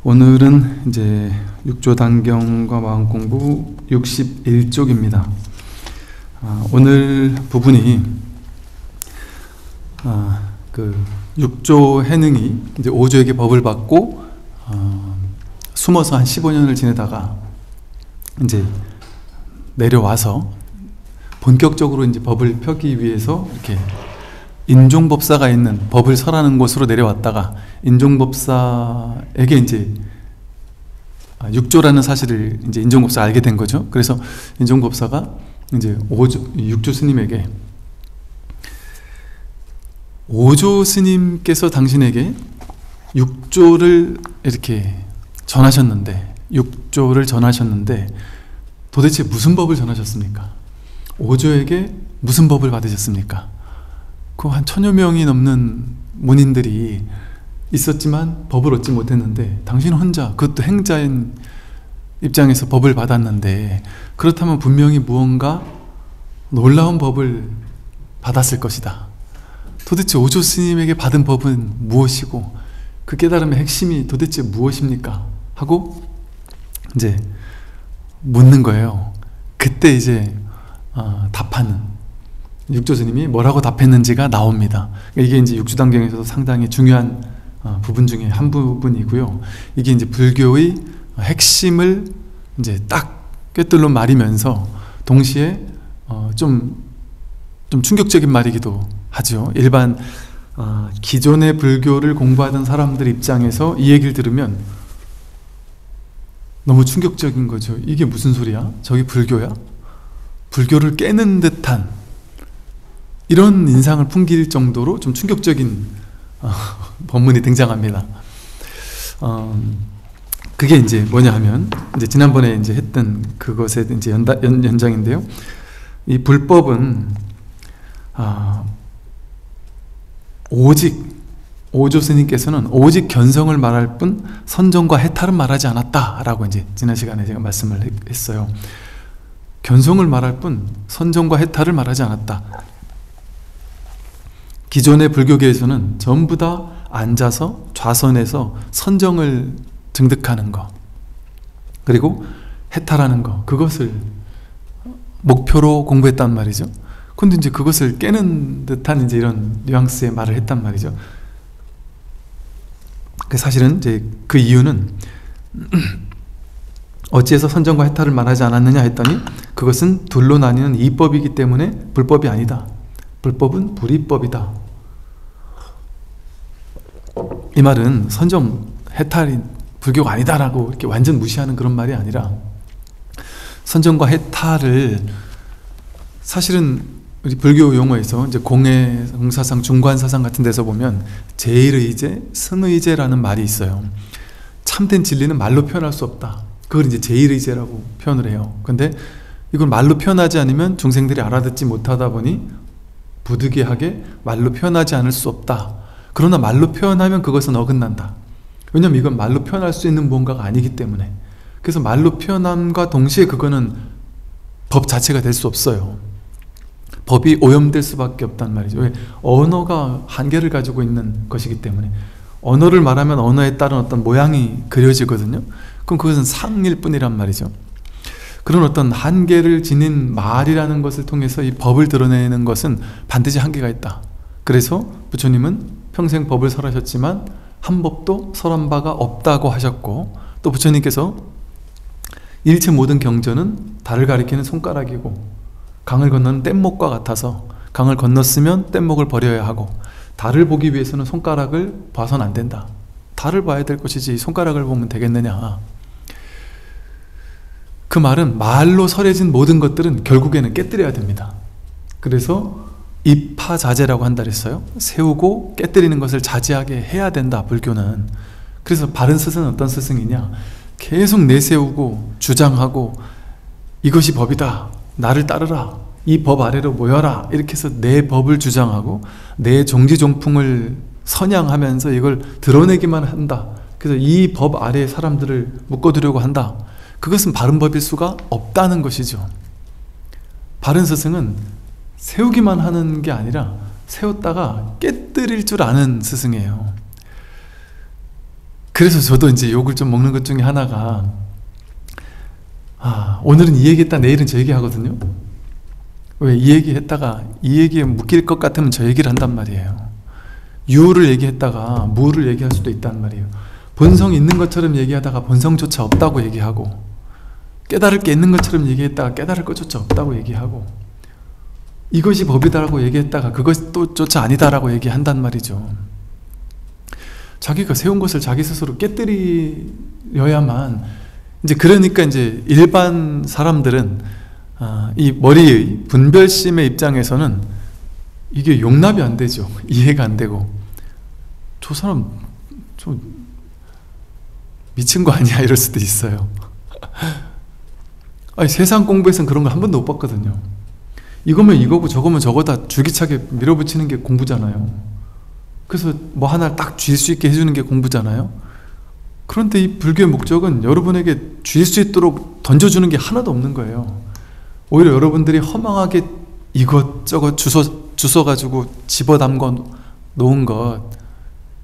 오늘은 이제 육조단경과 마음공부 61쪽입니다. 오늘 부분이 그 육조 해능이 이제 오조에게 법을 받고 숨어서 한 15년을 지내다가 이제 내려와서 본격적으로 이제 법을 펴기 위해서 이렇게 인종법사가 있는 법을 설하는 곳으로 내려왔다가 인종법사에게 이제 육조라는 사실을 이제 인종법사가 알게 된 거죠. 그래서 인종법사가 이제 육조 스님에게 오조 스님께서 당신에게 육조를 이렇게 육조를 전하셨는데 도대체 무슨 법을 전하셨습니까? 오조에게 무슨 법을 받으셨습니까? 그 한 1000여 명이 넘는 문인들이 있었지만 법을 얻지 못했는데 당신 혼자, 그것도 행자인 입장에서 법을 받았는데, 그렇다면 분명히 무언가 놀라운 법을 받았을 것이다. 도대체 오조 스님에게 받은 법은 무엇이고 그 깨달음의 핵심이 도대체 무엇입니까? 하고 이제 묻는 거예요. 그때 이제 답하는, 육조 스님이 뭐라고 답했는지가 나옵니다. 이게 이제 육조단경에서도 상당히 중요한 부분 중에 한 부분이고요. 이게 이제 불교의 핵심을 이제 딱 꿰뚫는 말이면서 동시에 좀 충격적인 말이기도 하죠. 일반 기존의 불교를 공부하던 사람들 입장에서 이 얘기를 들으면 너무 충격적인 거죠. 이게 무슨 소리야? 저기 불교야? 불교를 깨는 듯한 이런 인상을 풍길 정도로 좀 충격적인 법문이 등장합니다. 그게 이제 뭐냐 하면, 이제 지난번에 이제 했던 그것의 이제 연장인데요. 이 불법은 오직 오조 스님께서는 오직 견성을 말할 뿐 선정과 해탈은 말하지 않았다라고 이제 지난 시간에 제가 말씀을 했어요. 견성을 말할 뿐 선정과 해탈을 말하지 않았다. 기존의 불교계에서는 전부 다 앉아서 좌선에서 선정을 증득하는 거, 그리고 해탈하는 거, 그것을 목표로 공부했단 말이죠. 근데 이제 그것을 깨는 듯한 이제 이런 뉘앙스의 말을 했단 말이죠. 사실은 이제 그 이유는 어찌해서 선정과 해탈을 말하지 않았느냐 했더니, 그것은 둘로 나뉘는 이법이기 때문에 불법이 아니다. 불법은 불이법이다. 이 말은 선정, 해탈이 불교가 아니다라고 이렇게 완전 무시하는 그런 말이 아니라, 선정과 해탈을 사실은 우리 불교 용어에서 이제 공사상, 중관사상 같은 데서 보면 제일의제, 승의제라는 말이 있어요. 참된 진리는 말로 표현할 수 없다. 그걸 이제 제일의제라고 표현을 해요. 근데 이걸 말로 표현하지 않으면 중생들이 알아듣지 못하다 보니 부득이하게 말로 표현하지 않을 수 없다. 그러나 말로 표현하면 그것은 어긋난다. 왜냐하면 이건 말로 표현할 수 있는 무언가가 아니기 때문에. 그래서 말로 표현함과 동시에 그거는 법 자체가 될 수 없어요. 법이 오염될 수밖에 없단 말이죠. 왜? 언어가 한계를 가지고 있는 것이기 때문에. 언어를 말하면 언어에 따른 어떤 모양이 그려지거든요. 그럼 그것은 상일 뿐이란 말이죠. 그런 어떤 한계를 지닌 말이라는 것을 통해서 이 법을 드러내는 것은 반드시 한계가 있다. 그래서 부처님은 평생 법을 설하셨지만 한 법도 설한 바가 없다고 하셨고, 또 부처님께서 일체 모든 경전은 달을 가리키는 손가락이고 강을 건너는 뗏목과 같아서 강을 건넜으면 뗏목을 버려야 하고, 달을 보기 위해서는 손가락을 봐서는 안 된다. 달을 봐야 될 것이지 손가락을 보면 되겠느냐. 그 말은 말로 설해진 모든 것들은 결국에는 깨뜨려야 됩니다. 그래서 입하자제라고 한다 그랬어요. 세우고 깨뜨리는 것을 자제하게 해야 된다, 불교는. 그래서 바른 스승은 어떤 스승이냐, 계속 내세우고 주장하고 이것이 법이다, 나를 따르라, 이 법 아래로 모여라, 이렇게 해서 내 법을 주장하고 내 종지종풍을 선양하면서 이걸 드러내기만 한다. 그래서 이 법 아래에 사람들을 묶어두려고 한다. 그것은 바른 법일 수가 없다는 것이죠. 바른 스승은 세우기만 하는 게 아니라 세웠다가 깨뜨릴 줄 아는 스승이에요. 그래서 저도 이제 욕을 좀 먹는 것 중에 하나가, 오늘은 이 얘기했다 내일은 저 얘기 하거든요. 왜? 이 얘기 했다가 이 얘기에 묶일 것 같으면 저 얘기를 한단 말이에요. 유를 얘기했다가 무를 얘기할 수도 있단 말이에요. 본성이 있는 것처럼 얘기하다가 본성조차 없다고 얘기하고, 깨달을 게 있는 것처럼 얘기했다가 깨달을 것조차 없다고 얘기하고, 이것이 법이다라고 얘기했다가 그것이 또조차 아니다라고 얘기한단 말이죠. 자기가 세운 것을 자기 스스로 깨뜨려야만, 이제 그러니까 이제 일반 사람들은 이 머리 분별심의 입장에서는 이게 용납이 안 되죠. 이해가 안 되고, 저 사람 좀 미친 거 아니야 이럴 수도 있어요. 아니, 세상 공부에서는 그런 걸 한 번도 못 봤거든요. 이거면 이거고 저거면 저거다 줄기차게 밀어붙이는 게 공부잖아요. 그래서 뭐 하나를 딱 쥘 수 있게 해주는 게 공부잖아요. 그런데 이 불교의 목적은 여러분에게 쥘 수 있도록 던져주는 게 하나도 없는 거예요. 오히려 여러분들이 허망하게 이것저것 주워가지고 집어담궈 놓은 것,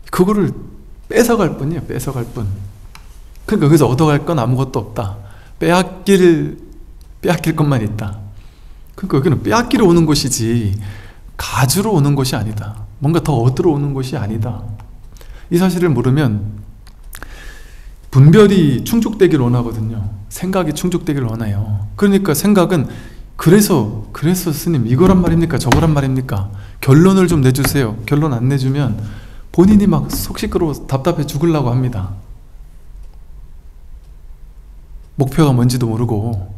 그거를 뺏어갈 뿐이에요. 뺏어갈 뿐. 그러니까 여기서 얻어갈 건 아무것도 없다. 빼앗길 것만 있다. 그러니까 여기는 빼앗기러 오는 곳이지 가지러 오는 곳이 아니다. 뭔가 더 얻으러 오는 곳이 아니다. 이 사실을 모르면 분별이 충족되기를 원하거든요. 생각이 충족되기를 원해요. 그러니까 생각은 그래서 스님 이거란 말입니까? 저거란 말입니까? 결론을 좀 내주세요. 결론 안 내주면 본인이 막 속 시끄러워서 답답해 죽으려고 합니다. 목표가 뭔지도 모르고,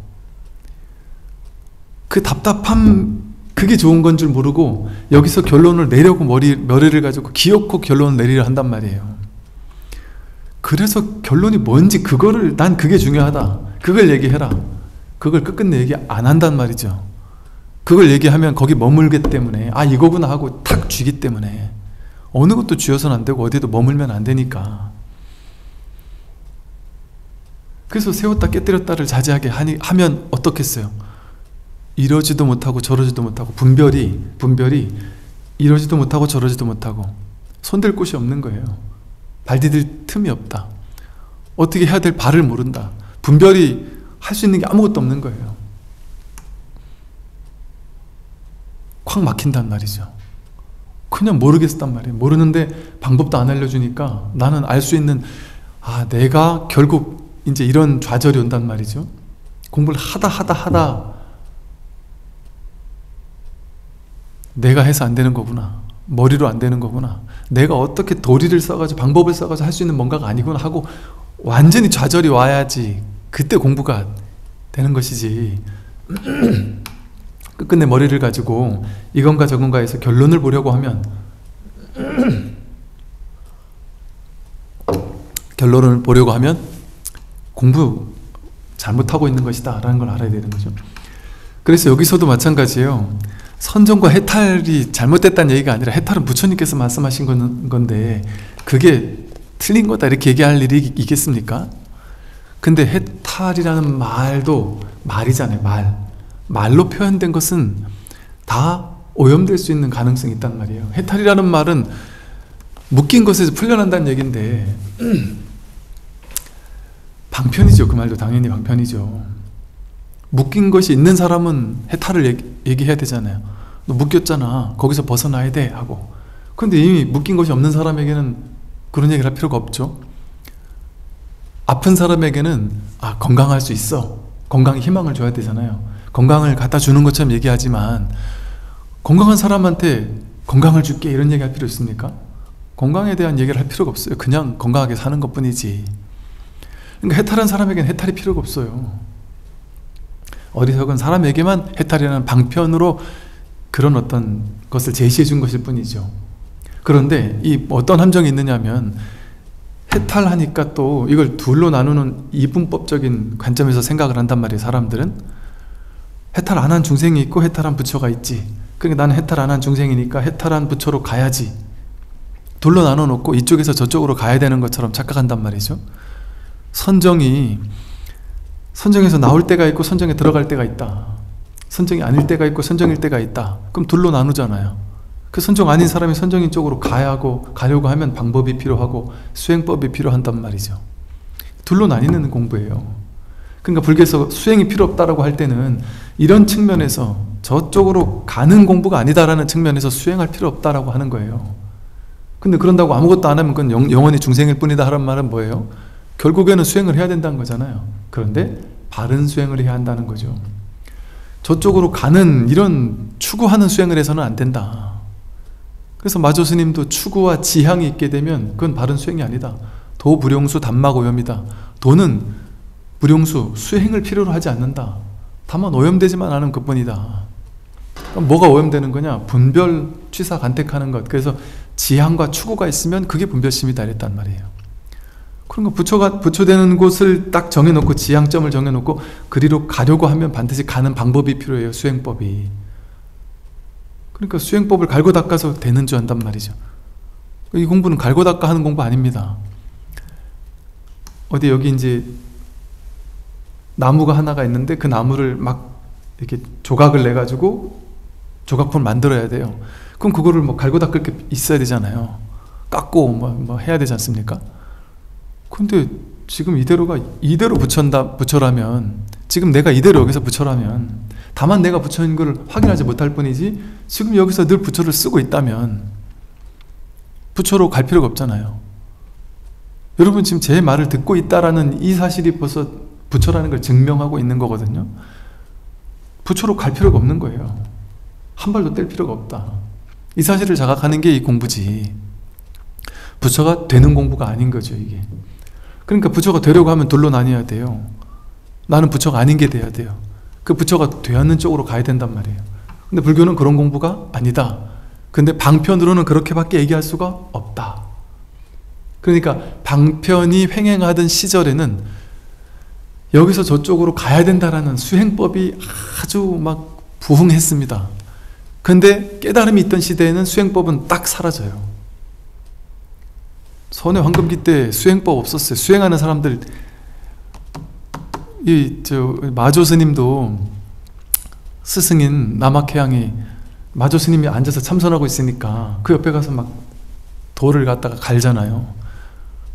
그 답답함, 그게 좋은 건 줄 모르고 여기서 결론을 내려고 머리를 가지고 기어코 결론을 내리려 한단 말이에요. 그래서 결론이 뭔지 그거를, 난 그게 중요하다, 그걸 얘기해라, 그걸 끝끝내 얘기 안 한단 말이죠. 그걸 얘기하면 거기 머물기 때문에, 이거구나 하고 탁 쥐기 때문에, 어느 것도 쥐어서는 안 되고 어디에도 머물면 안 되니까. 그래서 세웠다 깨뜨렸다를 자제하게 하면 어떻겠어요? 이러지도 못하고 저러지도 못하고, 분별이 이러지도 못하고 저러지도 못하고 손댈 곳이 없는 거예요. 발 디딜 틈이 없다. 어떻게 해야 될 발을 모른다. 분별이 할 수 있는 게 아무것도 없는 거예요. 콱 막힌단 말이죠. 그냥 모르겠단 말이에요. 모르는데 방법도 안 알려주니까 나는 알 수 있는, 내가 결국 이제 이런 좌절이 온단 말이죠. 공부를 하다 내가 해서 안 되는 거구나, 머리로 안 되는 거구나, 내가 어떻게 도리를 써가지고 방법을 써가지고 할 수 있는 뭔가가 아니구나 하고 완전히 좌절이 와야지 그때 공부가 되는 것이지. 끝끝내 머리를 가지고 이건가 저건가 해서 결론을 보려고 하면 공부 잘못하고 있는 것이다 라는 걸 알아야 되는 거죠. 그래서 여기서도 마찬가지예요. 선정과 해탈이 잘못됐다는 얘기가 아니라, 해탈은 부처님께서 말씀하신 건데 그게 틀린 거다 이렇게 얘기할 일이 있겠습니까? 근데 해탈이라는 말도 말이잖아요. 말로 표현된 것은 다 오염될 수 있는 가능성이 있단 말이에요. 해탈이라는 말은 묶인 것에서 풀려난다는 얘기인데 방편이죠. 그 말도 당연히 방편이죠. 묶인 것이 있는 사람은 해탈을 얘기해야 되잖아요. 너 묶였잖아, 거기서 벗어나야 돼 하고. 근데 이미 묶인 것이 없는 사람에게는 그런 얘기를 할 필요가 없죠. 아픈 사람에게는 건강할 수 있어, 건강에 희망을 줘야 되잖아요. 건강을 갖다 주는 것처럼 얘기하지만 건강한 사람한테 건강을 줄게 이런 얘기 할 필요 있습니까? 건강에 대한 얘기를 할 필요가 없어요. 그냥 건강하게 사는 것 뿐이지. 그러니까 해탈한 사람에게는 해탈이 필요가 없어요. 어리석은 사람에게만 해탈이라는 방편으로 그런 어떤 것을 제시해 준 것일 뿐이죠. 그런데 이 어떤 함정이 있느냐 하면, 해탈하니까 또 이걸 둘로 나누는 이분법적인 관점에서 생각을 한단 말이에요. 사람들은 해탈 안 한 중생이 있고 해탈한 부처가 있지. 그러니까 나는 해탈 안 한 중생이니까 해탈한 부처로 가야지. 둘로 나눠 놓고 이쪽에서 저쪽으로 가야 되는 것처럼 착각한단 말이죠. 선정에서 나올 때가 있고 선정에 들어갈 때가 있다. 선정이 아닐 때가 있고 선정일 때가 있다. 그럼 둘로 나누잖아요. 그 선정 아닌 사람이 선정인 쪽으로 가려고 하면 방법이 필요하고 수행법이 필요한단 말이죠. 둘로 나뉘는 공부예요. 그러니까 불교에서 수행이 필요 없다라고 할 때는 이런 측면에서 저쪽으로 가는 공부가 아니다라는 측면에서 수행할 필요 없다라고 하는 거예요. 근데 그런다고 아무것도 안 하면 그건 영원히 중생일 뿐이다 하는 말은 뭐예요? 결국에는 수행을 해야 된다는 거잖아요. 그런데 바른 수행을 해야 한다는 거죠. 저쪽으로 가는 이런 추구하는 수행을 해서는 안 된다. 그래서 마조 스님도 추구와 지향이 있게 되면 그건 바른 수행이 아니다. 도 불용수 단막 오염이다. 도는 불용수 수행을 필요로 하지 않는다. 다만 오염되지만 않은 것뿐이다. 그럼 뭐가 오염되는 거냐? 분별, 취사, 간택하는 것. 그래서 지향과 추구가 있으면 그게 분별심이다 이랬단 말이에요. 그러니까 부처되는 곳을 딱 정해놓고 지향점을 정해놓고 그리로 가려고 하면 반드시 가는 방법이 필요해요. 수행법이. 그러니까 수행법을 갈고 닦아서 되는 줄 안단 말이죠. 이 공부는 갈고 닦아 하는 공부 아닙니다. 어디 여기 이제 나무가 하나가 있는데 그 나무를 막 이렇게 조각을 내 가지고 조각품을 만들어야 돼요. 그럼 그거를 뭐 갈고 닦을 게 있어야 되잖아요. 깎고 뭐 해야 되지 않습니까? 근데 지금 이대로 부처라면, 지금 내가 이대로 여기서 부처라면, 다만 내가 부처인 걸 확인하지 못할 뿐이지 지금 여기서 늘 부처를 쓰고 있다면 부처로 갈 필요가 없잖아요. 여러분 지금 제 말을 듣고 있다라는 이 사실이 벌써 부처라는 걸 증명하고 있는 거거든요. 부처로 갈 필요가 없는 거예요. 한 발도 뗄 필요가 없다. 이 사실을 자각하는 게 이 공부지, 부처가 되는 공부가 아닌 거죠 이게. 그러니까 부처가 되려고 하면 둘로 나뉘어야 돼요. 나는 부처가 아닌 게 돼야 돼요. 그 부처가 되었는 쪽으로 가야 된단 말이에요. 근데 불교는 그런 공부가 아니다. 근데 방편으로는 그렇게밖에 얘기할 수가 없다. 그러니까 방편이 횡행하던 시절에는 여기서 저쪽으로 가야 된다라는 수행법이 아주 막 부흥했습니다. 근데 깨달음이 있던 시대에는 수행법은 딱 사라져요. 선의 황금기 때 수행법 없었어요. 수행하는 사람들, 마조 스님도, 스승인 남학회양이 마조 스님이 앉아서 참선하고 있으니까 그 옆에 가서 막 돌을 갖다가 갈잖아요.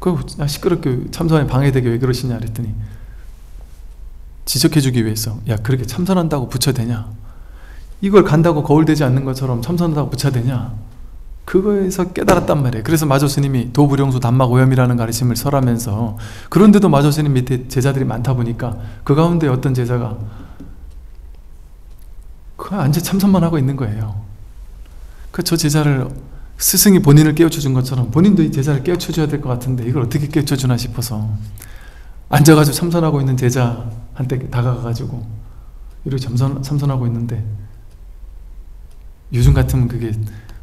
그 시끄럽게 참선에 방해되게 왜 그러시냐 그랬더니 지적해주기 위해서, 야 그렇게 참선한다고 부처 되냐? 이걸 간다고 거울되지 않는 것처럼 참선한다고 부처 되냐? 그거에서 깨달았단 말이에요. 그래서 마조 스님이 도불용수 단막 오염이라는 가르침을 설하면서, 그런데도 마조 스님 밑에 제자들이 많다 보니까 그 가운데 어떤 제자가 그냥 앉아 참선만 하고 있는 거예요. 저 제자를, 스승이 본인을 깨우쳐 준 것처럼 본인도 이 제자를 깨우쳐 줘야 될 것 같은데 이걸 어떻게 깨우쳐 주나 싶어서 앉아가지고 참선하고 있는 제자한테 다가가가지고 이렇게 참선하고 있는데, 요즘 같으면 그게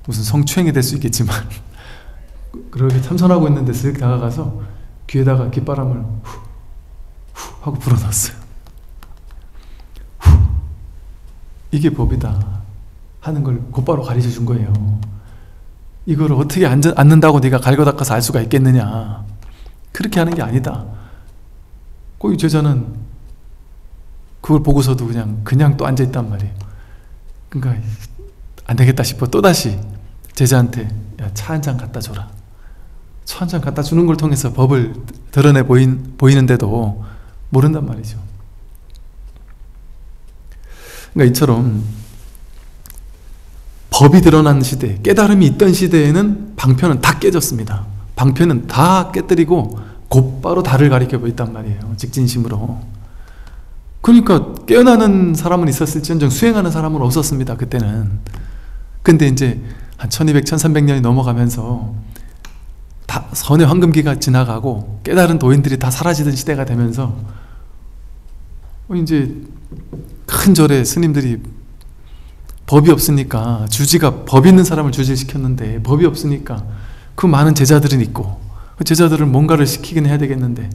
무슨 성추행이 될 수 있겠지만 그렇게 참선하고 있는데 쓱 다가가서 귀에다가 깃바람을 후 하고 불어넣었어요. 후, 이게 법이다 하는 걸 곧바로 가르쳐 준 거예요. 이걸 어떻게 앉는다고 네가 갈고 닦아서 알 수가 있겠느냐. 그렇게 하는 게 아니다. 이 제자는 그걸 보고서도 그냥 또 앉아있단 말이에요. 그러니까 안 되겠다 싶어 또다시 제자한테, 야, 차 한 잔 갖다 줘라. 차 한 잔 갖다 주는 걸 통해서 법을 드러내 보이는데도 모른단 말이죠. 그러니까 이처럼 법이 드러난 시대, 깨달음이 있던 시대에는 방편은 다 깨졌습니다. 방편은 다 깨뜨리고 곧바로 달을 가리켜 보였단 말이에요. 직진심으로. 그러니까 깨어나는 사람은 있었을지언정 수행하는 사람은 없었습니다. 그때는. 근데 이제 한 1200, 1300년이 넘어가면서 다 선의 황금기가 지나가고 깨달은 도인들이 다 사라지던 시대가 되면서 이제 큰 절에 스님들이 법이 없으니까 법 있는 사람을 주지시켰는데 법이 없으니까 그 많은 제자들은 있고 그 제자들은 뭔가를 시키긴 해야 되겠는데,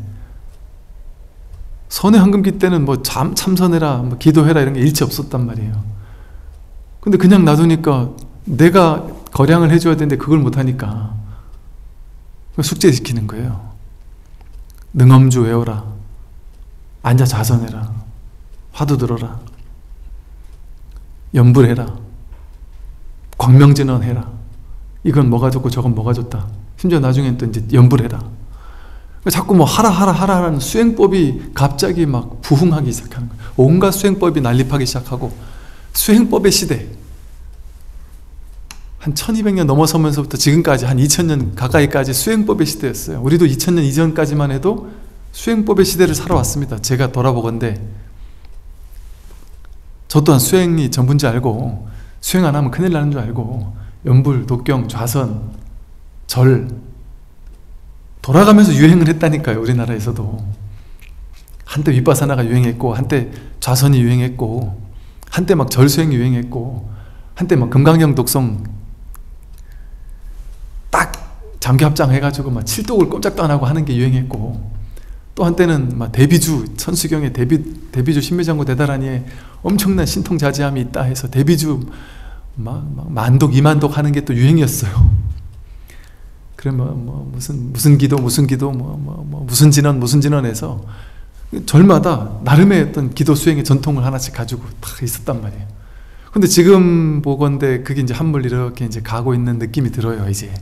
선의 황금기 때는 뭐 참선해라, 뭐 기도해라 이런 게 일체 없었단 말이에요. 근데 그냥 놔두니까 내가 거량을 해줘야 되는데 그걸 못하니까 숙제시키는 거예요. 능엄주 외워라, 앉아 자선해라, 화두 들어라. 연불해라, 광명진언해라, 이건 뭐가 좋고 저건 뭐가 좋다, 심지어 나중엔 또 이제 연불해라. 자꾸 뭐 하라는 수행법이 갑자기 막 부흥하기 시작하는 거예요. 온갖 수행법이 난립하기 시작하고, 수행법의 시대, 한 1200년 넘어서면서부터 지금까지 한 2000년 가까이까지 수행법의 시대였어요. 우리도 2000년 이전까지만 해도 수행법의 시대를 살아왔습니다. 제가 돌아보건대 저 또한 수행이 전부인지 알고, 수행 안 하면 큰일 나는 줄 알고, 연불, 독경, 좌선, 절 돌아가면서 유행을 했다니까요. 우리나라에서도 한때 윗바사나가 유행했고, 한때 좌선이 유행했고, 한때 막 절수행이 유행했고, 한때 막 금강경 독성 딱 잠기합장 해가지고 막 칠독을 꼼짝도 안 하고 하는 게 유행했고, 또 한때는 막 대비주, 천수경에 대비주 신묘장구 대다라니에 엄청난 신통자지함이 있다 해서 대비주 막 만독, 이만독 하는 게 또 유행이었어요. 그래 무슨 기도 무슨 무슨 진언해서 절마다 나름의 어떤 기도 수행의 전통을 하나씩 가지고 다 있었단 말이에요. 근데 지금 보건대 그게 이제 한물 이렇게 이제 가고 있는 느낌이 들어요. 이제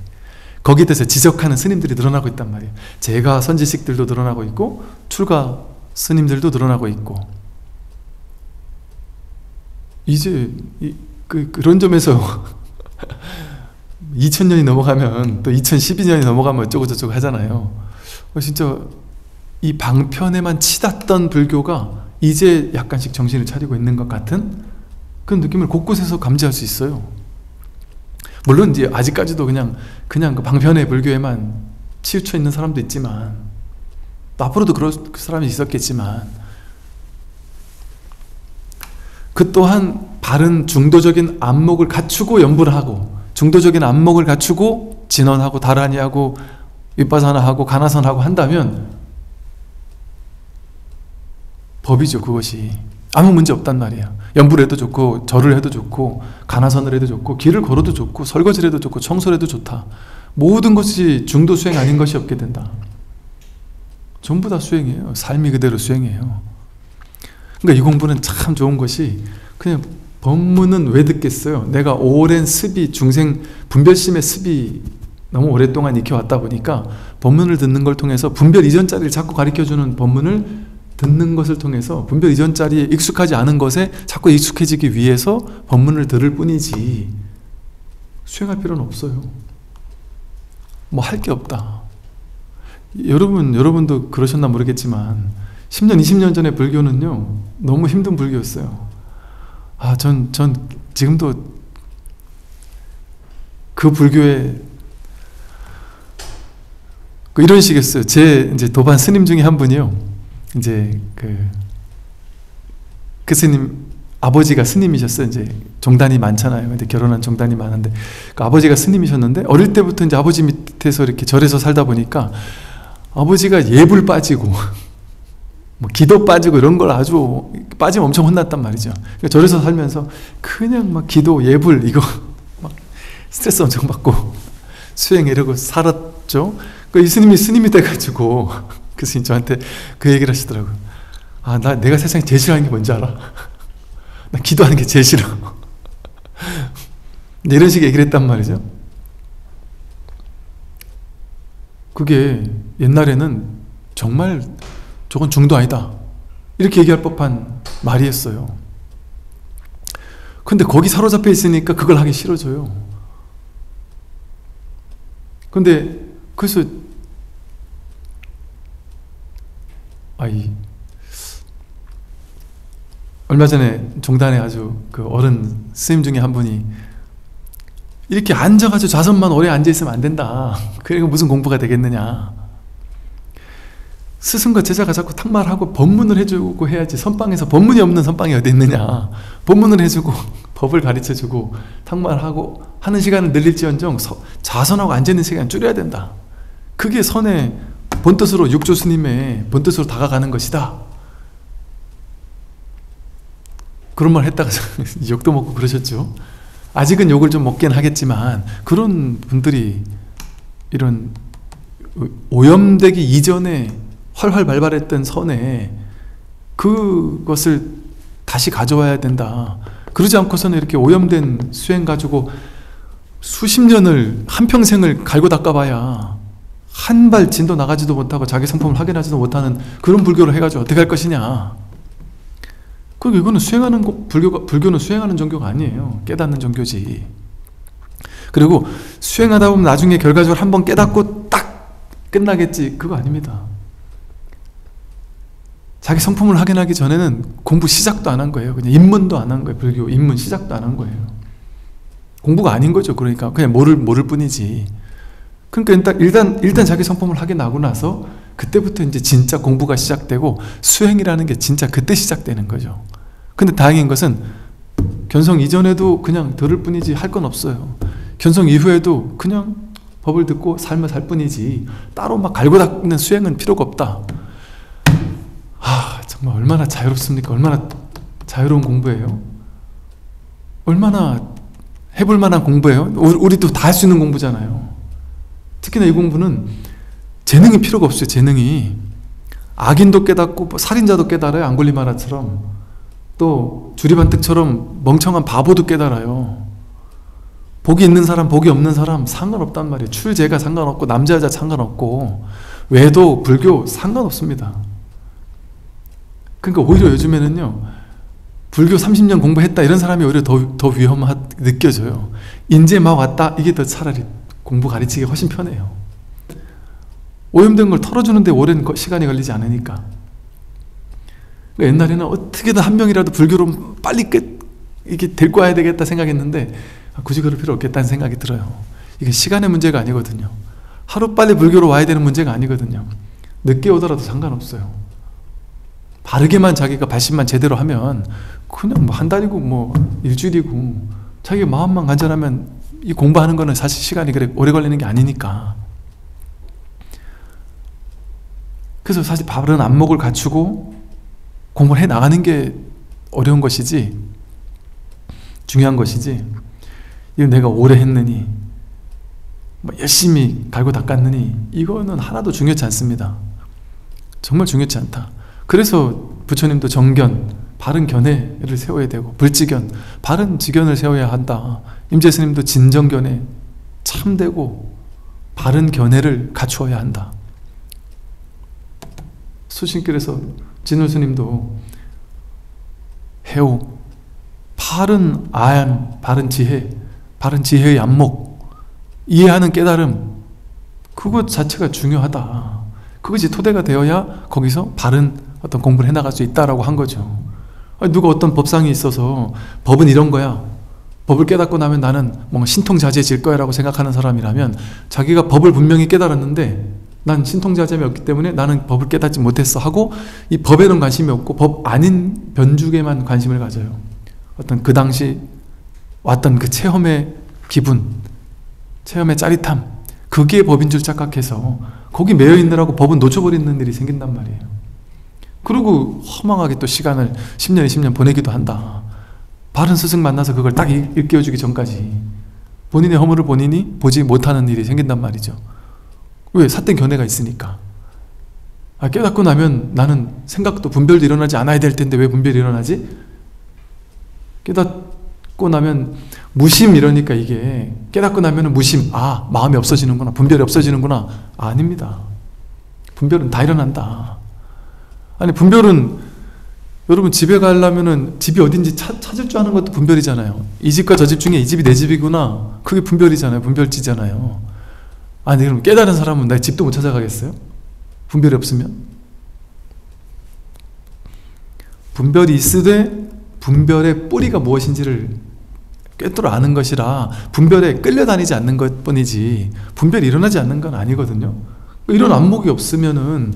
거기에 대해서 지적하는 스님들이 늘어나고 있단 말이에요. 제가 선지식들도 늘어나고 있고, 출가 스님들도 늘어나고 있고, 이제 그런 점에서 2000년이 넘어가면, 또 2012년이 넘어가면 어쩌고저쩌고 하잖아요. 진짜 이 방편에만 치닫던 불교가 이제 약간씩 정신을 차리고 있는 것 같은 그런 느낌을 곳곳에서 감지할 수 있어요. 물론 이제 아직까지도 그냥 그 방편의 불교에만 치우쳐 있는 사람도 있지만, 또 앞으로도 그럴 사람이 있었겠지만, 그 또한 바른 중도적인 안목을 갖추고 연불을 하고, 중도적인 안목을 갖추고 진언하고 다라니하고 윗바사나하고 가나선하고 한다면 법이죠. 그것이 아무 문제 없단 말이야. 연불을 해도 좋고, 절을 해도 좋고, 가나선을 해도 좋고, 길을 걸어도 좋고, 설거지를 해도 좋고, 청소를 해도 좋다. 모든 것이 중도 수행 아닌 것이 없게 된다. 전부 다 수행이에요. 삶이 그대로 수행이에요. 그러니까 이 공부는 참 좋은 것이, 그냥 법문은 왜 듣겠어요? 내가 오랜 습이, 중생 분별심의 습이 너무 오랫동안 익혀왔다 보니까 법문을 듣는 걸 통해서 분별 이전 자리를 자꾸 가르쳐주는 법문을 듣는 것을 통해서 분별 이전 자리에 익숙하지 않은 것에 자꾸 익숙해지기 위해서 법문을 들을 뿐이지, 수행할 필요는 없어요. 뭐 할 게 없다. 여러분도 그러셨나 모르겠지만 10년, 20년 전에 불교는요 너무 힘든 불교였어요. 전 지금도 그 불교에 이런 식이었어요. 제 이제 도반 스님 중에 한 분이요, 이제 그 스님 아버지가 스님이셨어요. 이제 종단이 많잖아요. 근데 결혼한 종단이 많은데 그 아버지가 스님이셨는데, 어릴 때부터 이제 아버지 밑에서 이렇게 절에서 살다 보니까 아버지가 예불 빠지고 뭐 기도 빠지고 이런 걸 아주 빠지면 엄청 혼났단 말이죠. 그러니까 절에서 살면서 그냥 막 기도, 예불 이거 막 스트레스 엄청 받고 수행 이러고 살았죠. 이 스님이 돼가지고 그 스님 저한테 그 얘기를 하시더라고요. 내가 세상에 제일 싫어하는 게 뭔지 알아? 나 기도하는 게 제일 싫어. 이런 식의 얘기를 했단 말이죠. 그게 옛날에는 정말 저건 중도 아니다 이렇게 얘기할 법한 말이었어요. 근데 거기 사로잡혀 있으니까 그걸 하기 싫어져요. 근데 그래서 얼마 전에 종단에 아주 그 어른 스님 중에 한 분이 이렇게 앉아가지고 좌선만 오래 앉아있으면 안 된다. 그리고 무슨 공부가 되겠느냐. 스승과 제자가 자꾸 탁말하고 법문을 해주고 해야지. 선방에서 법문이 없는 선방이 어디 있느냐. 법문을 해주고 법을 가르쳐주고 탁말하고 하는 시간을 늘릴지언정 좌선하고 앉아있는 시간을 줄여야 된다. 그게 선의 본뜻으로, 육조 스님의 본뜻으로 다가가는 것이다. 그런 말 했다가 욕도 먹고 그러셨죠. 아직은 욕을 좀 먹긴 하겠지만, 그런 분들이 이런 오염되기 이전에 활활 발발했던 선에 그것을 다시 가져와야 된다. 그러지 않고서는 이렇게 오염된 수행 가지고 수십 년을, 한평생을 갈고 닦아봐야 한 발 진도 나가지도 못하고 자기 성품을 확인하지도 못하는 그런 불교를 해가지고 어떻게 할 것이냐. 그리고 이거는 불교는 수행하는 종교가 아니에요. 깨닫는 종교지. 그리고 수행하다 보면 나중에 결과적으로 한번 깨닫고 딱 끝나겠지, 그거 아닙니다. 자기 성품을 확인하기 전에는 공부 시작도 안 한 거예요. 그냥 입문도 안 한 거예요. 불교 입문 시작도 안 한 거예요. 공부가 아닌 거죠. 그러니까 그냥 모를 뿐이지. 그러니까 일단 자기 성품을 확인하고 나서 그때부터 이제 진짜 공부가 시작되고 수행이라는 게 진짜 그때 시작되는 거죠. 근데 다행인 것은 견성 이전에도 그냥 들을 뿐이지 할 건 없어요. 견성 이후에도 그냥 법을 듣고 삶을 살 뿐이지 따로 막 갈고 닦는 수행은 필요가 없다. 정말 얼마나 자유롭습니까? 얼마나 자유로운 공부예요? 얼마나 해볼 만한 공부예요? 우리도 다 할 수 있는 공부잖아요. 특히나 이 공부는 재능이 필요가 없어요. 재능이. 악인도 깨닫고 살인자도 깨달아요. 앙굴리마라처럼. 또 주리반뜩처럼 멍청한 바보도 깨달아요. 복이 있는 사람, 복이 없는 사람 상관없단 말이에요. 출제가 상관없고 남자 여자 상관없고 외도 불교 상관없습니다. 그러니까 오히려 요즘에는요, 불교 30년 공부했다 이런 사람이 오히려 더 느껴져요. 인제 막 왔다, 이게 더 차라리 공부 가르치기 훨씬 편해요. 오염된 걸 털어주는데 오랜 시간이 걸리지 않으니까. 그러니까 옛날에는 어떻게든 한 명이라도 불교로 빨리 이게 데리고 와야 되겠다 생각했는데 굳이 그럴 필요 없겠다는 생각이 들어요. 이게 시간의 문제가 아니거든요. 하루빨리 불교로 와야 되는 문제가 아니거든요. 늦게 오더라도 상관없어요. 바르게만 자기가 발심만 제대로 하면 그냥 뭐 한 달이고 뭐 일주일이고 자기 마음만 간절하면 이 공부하는 거는 사실 시간이 그래 오래 걸리는 게 아니니까. 그래서 사실 바른 안목을 갖추고 공부를 해 나가는 게 어려운 것이지, 중요한 것이지, 이거 내가 오래 했느니 뭐 열심히 갈고 닦았느니 이거는 하나도 중요치 않습니다. 정말 중요치 않다. 그래서 부처님도 정견, 바른 견해를 세워야 되고, 불지견, 바른 지견을 세워야 한다. 임재스님도 진정견에 참되고 바른 견해를 갖추어야 한다. 수신길에서 진울스님도 해오, 바른 아양, 바른 지혜, 바른 지혜의 안목, 이해하는 깨달음, 그것 자체가 중요하다. 그것이 토대가 되어야 거기서 바른 어떤 공부를 해나갈 수 있다라고 한 거죠. 누가 어떤 법상이 있어서 법은 이런 거야, 법을 깨닫고 나면 나는 뭔가 신통자제해질 거야 라고 생각하는 사람이라면 자기가 법을 분명히 깨달았는데 난 신통자제함이 없기 때문에 나는 법을 깨닫지 못했어 하고 이 법에는 관심이 없고 법 아닌 변죽에만 관심을 가져요. 어떤 그 당시 왔던 그 체험의 기분, 체험의 짜릿함, 그게 법인 줄 착각해서 거기 매여 있느라고 법은 놓쳐버리는 일이 생긴단 말이에요. 그리고 허망하게 또 시간을 10년, 20년 보내기도 한다. 바른 스승 만나서 그걸 딱 일깨워주기 전까지 본인의 허물을 본인이 보지 못하는 일이 생긴단 말이죠. 왜? 삿된 견해가 있으니까. 깨닫고 나면 나는 생각도 분별도 일어나지 않아야 될 텐데 왜 분별이 일어나지? 깨닫고 나면 무심, 이러니까 이게 깨닫고 나면 무심, 마음이 없어지는구나, 분별이 없어지는구나. 아닙니다. 분별은 다 일어난다. 아니, 분별은 여러분 집에 가려면은 집이 어딘지 찾을 줄 아는 것도 분별이잖아요. 이 집과 저 집 중에 이 집이 내 집이구나, 그게 분별이잖아요. 분별지잖아요. 아니, 그럼 깨달은 사람은 내 집도 못 찾아가겠어요? 분별이 없으면? 분별이 있으되 분별의 뿌리가 무엇인지를 꿰뚫어 아는 것이라 분별에 끌려다니지 않는 것 뿐이지 분별이 일어나지 않는 건 아니거든요. 이런 안목이 없으면은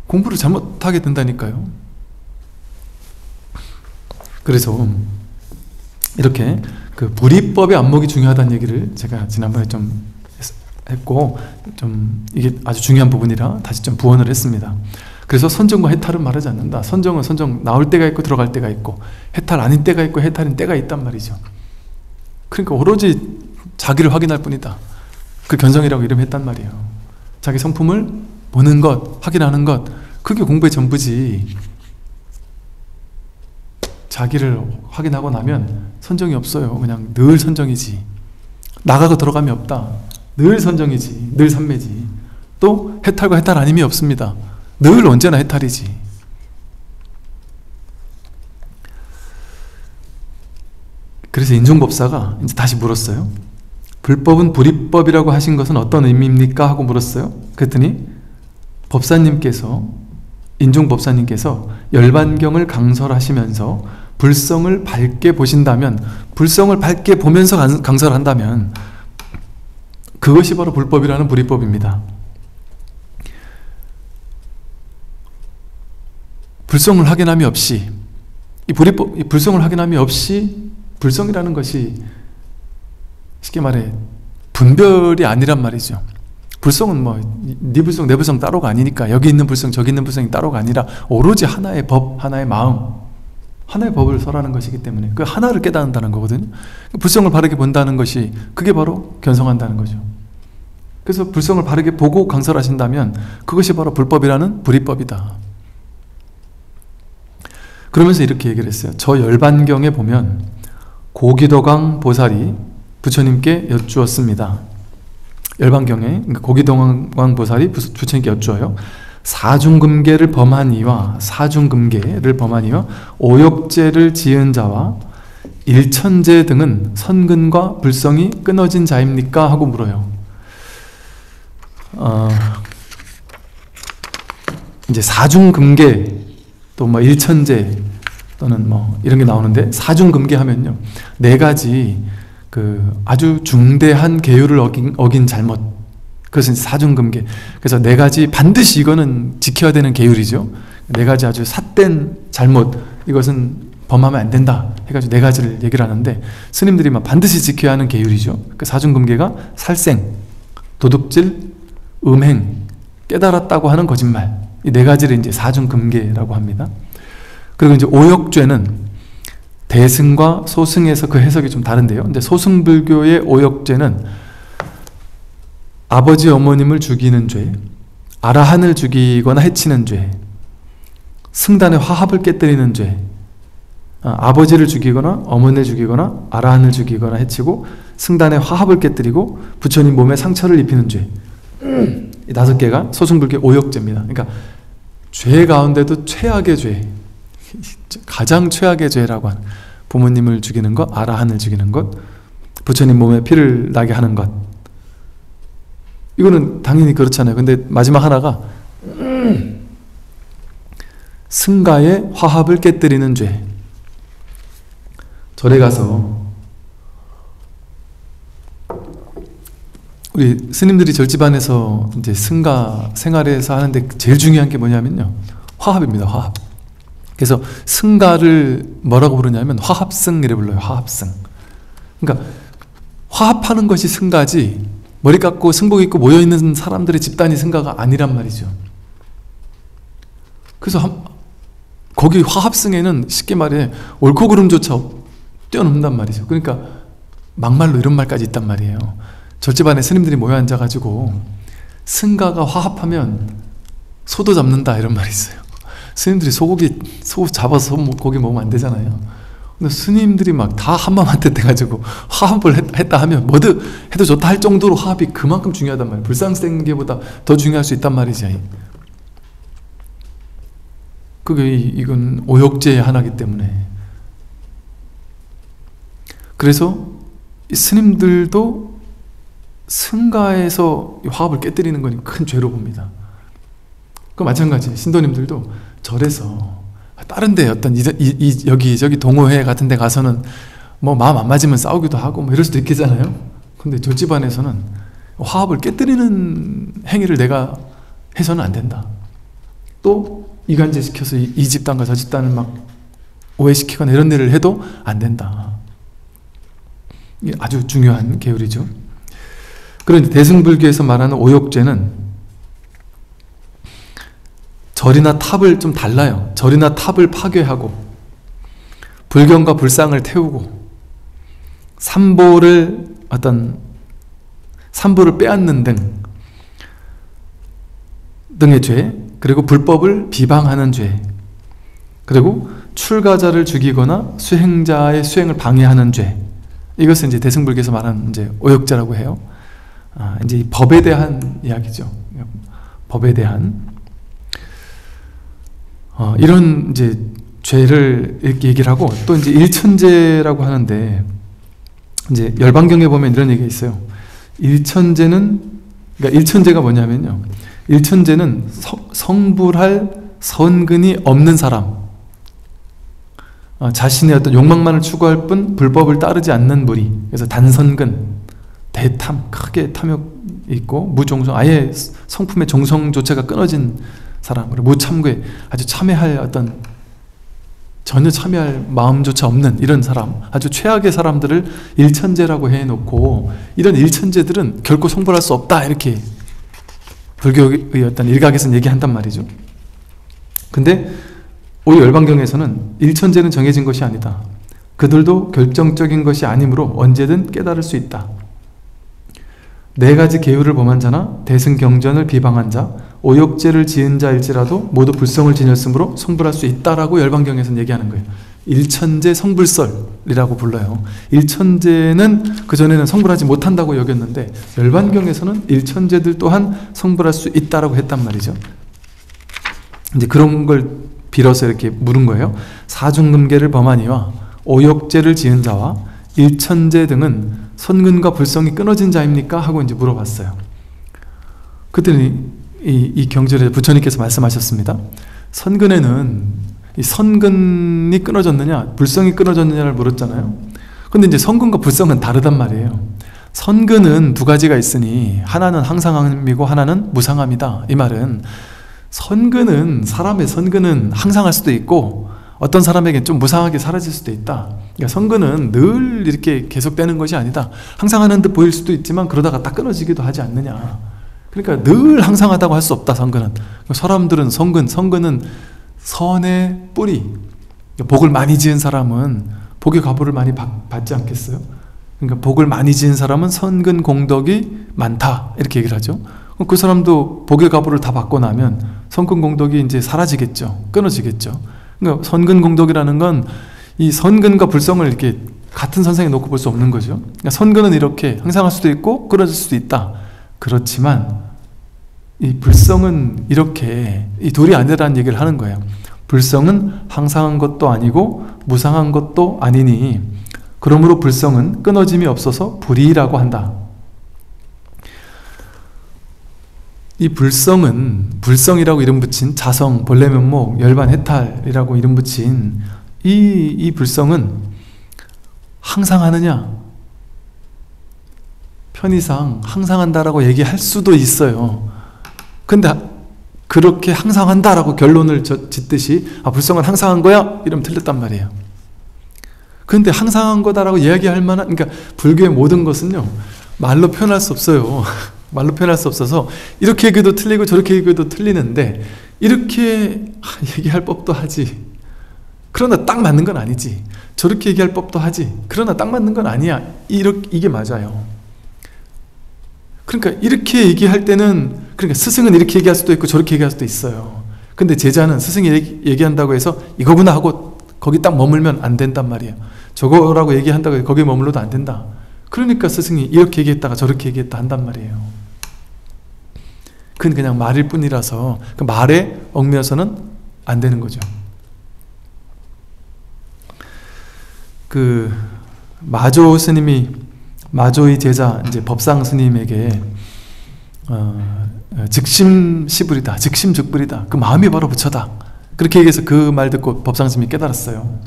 공부를 잘못하게 된다니까요. 그래서 이렇게 그 불이법의 안목이 중요하다는 얘기를 제가 지난번에 좀 했고, 좀 이게 아주 중요한 부분이라 다시 좀 부언을 했습니다. 그래서 선정과 해탈은 말하지 않는다. 선정은 선정 나올 때가 있고 들어갈 때가 있고, 해탈 아닌 때가 있고 해탈인 때가 있단 말이죠. 그러니까 오로지 자기를 확인할 뿐이다. 그 견성이라고 이름했단 말이에요. 자기 성품을 보는 것, 확인하는 것, 그게 공부의 전부지. 자기를 확인하고 나면 선정이 없어요. 그냥 늘 선정이지. 나가고 들어감이 없다. 늘 선정이지. 늘 삼매지. 또 해탈과 해탈 아님이 없습니다. 늘 언제나 해탈이지. 그래서 인중법사가 이제 다시 물었어요. 불법은 불이법이라고 하신 것은 어떤 의미입니까? 하고 물었어요. 그랬더니 법사님께서, 인중법사님께서 열반경을 강설하시면서 불성을 밝게 보신다면, 불성을 밝게 보면서 강설을 한다면 그것이 바로 불법이라는 불이법입니다. 불성을 확인함이 없이, 이 불성을 확인함이 없이 불성이라는 것이 쉽게 말해 분별이 아니란 말이죠. 불성은 뭐 네 불성 내 불성 따로가 아니니까, 여기 있는 불성 저기 있는 불성이 따로가 아니라 오로지 하나의 법, 하나의 마음, 하나의 법을 설하는 것이기 때문에 그 하나를 깨닫는다는 거거든요. 불성을 바르게 본다는 것이 그게 바로 견성한다는 거죠. 그래서 불성을 바르게 보고 강설하신다면 그것이 바로 불법이라는 불이법이다. 그러면서 이렇게 얘기를 했어요. 저 열반경에 보면 고기도강 보살이 부처님께 여쭈었습니다. 열반경에 고기도강 보살이 부처님께 여쭈어요. 사중금계를 범한 이와 사중금계를 범한 이와 오욕죄를 지은 자와 일천제 등은 선근과 불성이 끊어진 자입니까? 하고 물어요. 이제 사중금계 또 뭐 일천제 또는 뭐 이런 게 나오는데, 사중금계 하면요, 네 가지 그 아주 중대한 계율을 어긴 잘못, 그것은 사중금계. 그래서 네 가지 반드시 이거는 지켜야 되는 계율이죠. 네 가지 아주 삿된 잘못, 이것은 범하면 안 된다 해가지고 네 가지를 얘기를 하는데, 스님들이 막 반드시 지켜야 하는 계율이죠. 그 사중금계가 살생, 도둑질, 음행, 깨달았다고 하는 거짓말, 이 네 가지를 이제 사중금계라고 합니다. 그리고 이제 오욕죄는 대승과 소승에서 그 해석이 좀 다른데요. 근데 소승불교의 오욕죄는 아버지 어머님을 죽이는 죄, 아라한을 죽이거나 해치는 죄, 승단의 화합을 깨뜨리는 죄, 아버지를 죽이거나 어머니를 죽이거나 아라한을 죽이거나 해치고 승단의 화합을 깨뜨리고 부처님 몸에 상처를 입히는 죄, 이 5개가 소승불교 오욕죄입니다. 그러니까 죄 가운데도 최악의 죄, 가장 최악의 죄라고 하는, 부모님을 죽이는 것, 아라한을 죽이는 것, 부처님 몸에 피를 나게 하는 것, 이거는 당연히 그렇잖아요. 근데 마지막 하나가 승가의 화합을 깨뜨리는 죄. 절에 가서 우리 스님들이 절집안에서 이제 승가 생활에서 하는데 제일 중요한 게 뭐냐면요, 화합입니다. 화합. 그래서 승가를 뭐라고 부르냐면 화합승 이래 불러요. 화합승. 그러니까 화합하는 것이 승가지, 머리 깎고 승복 입고 모여있는 사람들의 집단이 승가가 아니란 말이죠. 그래서 거기 화합승에는 쉽게 말해 옳고 그름조차 뛰어넘는단 말이죠. 그러니까 막말로 이런 말까지 있단 말이에요. 절집안에 스님들이 모여 앉아가지고 승가가 화합하면 소도 잡는다 이런 말이 있어요. 스님들이 소 잡아서 고기 먹으면 안 되잖아요. 근데 스님들이 막 다 한마음한테 돼가지고 화합을 했다 하면 뭐든 해도 좋다 할 정도로 화합이 그만큼 중요하단 말이에요. 불상생계보다 더 중요할 수 있단 말이지. 그게 이건 오욕죄의 하나이기 때문에. 그래서 이 스님들도 승가에서 화합을 깨뜨리는 건 큰 죄로 봅니다. 그 마찬가지 신도님들도 절에서 다른 데 어떤 여기저기 동호회 같은 데 가서는 뭐 마음 안 맞으면 싸우기도 하고 뭐 이럴 수도 있겠잖아요. 근데 절집안에서는 화합을 깨뜨리는 행위를 내가 해서는 안 된다. 또 이간질 시켜서 이 집단과 저 집단을 막 오해시키거나 이런 일을 해도 안 된다. 이게 아주 중요한 계율이죠. 그런데 대승불교에서 말하는 오욕죄는 절이나 탑을 좀 달라요. 절이나 탑을 파괴하고 불경과 불상을 태우고 삼보를 빼앗는 등의 죄, 그리고 불법을 비방하는 죄, 그리고 출가자를 죽이거나 수행자의 수행을 방해하는 죄, 이것은 이제 대승불교에서 말하는 이제 오욕죄라고 해요. 이제 이 법에 대한 이야기죠. 법에 대한 이런 이제 죄를 이렇게 얘기를 하고, 또 이제 일천죄라고 하는데, 이제 열반경에 보면 이런 얘기가 있어요. 그러니까 일천죄가 뭐냐면요, 일천죄는 성불할 선근이 없는 사람, 자신의 어떤 욕망만을 추구할 뿐 불법을 따르지 않는 무리, 그래서 단선근, 대탐, 크게 탐욕이 있고, 무종성, 아예 성품의 종성조차가 끊어진 사람, 그리고 무참괴, 아주 참회할 어떤 전혀 참여할 마음조차 없는 이런 사람, 아주 최악의 사람들을 일천죄라고 해놓고, 이런 일천죄들은 결코 성불할 수 없다, 이렇게 불교의 어떤 일각에서는 얘기한단 말이죠. 근데 오히려 열반경에서는 일천죄는 정해진 것이 아니다, 그들도 결정적인 것이 아니므로 언제든 깨달을 수 있다. 네 가지 계율을 범한 자나 대승경전을 비방한 자, 오욕죄를 지은 자일지라도 모두 불성을 지녔으므로 성불할 수 있다라고 열반경에서는 얘기하는 거예요. 일천죄 성불설이라고 불러요. 일천죄는 그전에는 성불하지 못한다고 여겼는데, 열반경에서는 일천죄들 또한 성불할 수 있다라고 했단 말이죠. 이제 그런 걸 빌어서 이렇게 물은 거예요. 사중금계를 범하니와 오욕죄를 지은 자와 일천죄 등은 선근과 불성이 끊어진 자입니까? 하고 이제 물어봤어요. 그랬더니 이 경절에 부처님께서 말씀하셨습니다. 선근에는 이 선근이 끊어졌느냐, 불성이 끊어졌느냐를 물었잖아요. 근데 이제 선근과 불성은 다르단 말이에요. 선근은 두 가지가 있으니 하나는 항상함이고 하나는 무상함이다. 이 말은 선근은, 사람의 선근은 항상할 수도 있고 어떤 사람에게는 좀 무상하게 사라질 수도 있다. 그러니까 선근은 늘 이렇게 계속되는 것이 아니다. 항상 하는 듯 보일 수도 있지만 그러다가 딱 끊어지기도 하지 않느냐. 그러니까 늘 항상하다고 할 수 없다, 선근은. 사람들은 선근은 선의 뿌리, 복을 많이 지은 사람은 복의 과보를 많이 받지 않겠어요? 그러니까 복을 많이 지은 사람은 선근 공덕이 많다, 이렇게 얘기를 하죠. 그 사람도 복의 과보를 다 받고 나면 선근 공덕이 이제 사라지겠죠. 끊어지겠죠. 그러니까 선근 공덕이라는 건 이 선근과 불성을 이렇게 같은 선상에 놓고 볼 수 없는 거죠. 그러니까 선근은 이렇게 항상할 수도 있고 끊어질 수도 있다. 그렇지만 이 불성은 이렇게 이 둘이 아니라는 얘기를 하는 거예요. 불성은 항상한 것도 아니고 무상한 것도 아니니 그러므로 불성은 끊어짐이 없어서 불이라고 한다. 이 불성이라고 이름 붙인 자성, 본래 면목, 열반, 해탈이라고 이름 붙인 이 불성은 항상하느냐? 편의상 항상한다라고 얘기할 수도 있어요. 근데 그렇게 항상한다라고 결론을 짓듯이 불성은 항상한 거야? 이러면 틀렸단 말이에요. 근데 항상한 거다라고 이야기할 만한, 그러니까 불교의 모든 것은요, 말로 표현할 수 없어요. 말로 표현할 수 없어서 이렇게 얘기도 틀리고 저렇게 얘기도 틀리는데, 이렇게 얘기할 법도 하지, 그러나 딱 맞는 건 아니지. 저렇게 얘기할 법도 하지, 그러나 딱 맞는 건 아니야. 이게 맞아요. 그러니까 이렇게 얘기할 때는, 그러니까 스승은 이렇게 얘기할 수도 있고 저렇게 얘기할 수도 있어요. 근데 제자는 스승이 얘기한다고 해서 이거구나 하고 거기 딱 머물면 안 된단 말이에요. 저거라고 얘기한다고 해서 거기에 머물러도 안 된다. 그러니까 스승이 이렇게 얘기했다가 저렇게 얘기했다 한단 말이에요. 그건 그냥 말일 뿐이라서 그 말에 얽매여서는 안 되는 거죠. 그 마조 스님이, 마조의 제자 이제 법상 스님에게 즉심시불이다, 즉심즉불이다, 그 마음이 바로 부처다, 그렇게 얘기해서 그 말 듣고 법상 스님이 깨달았어요.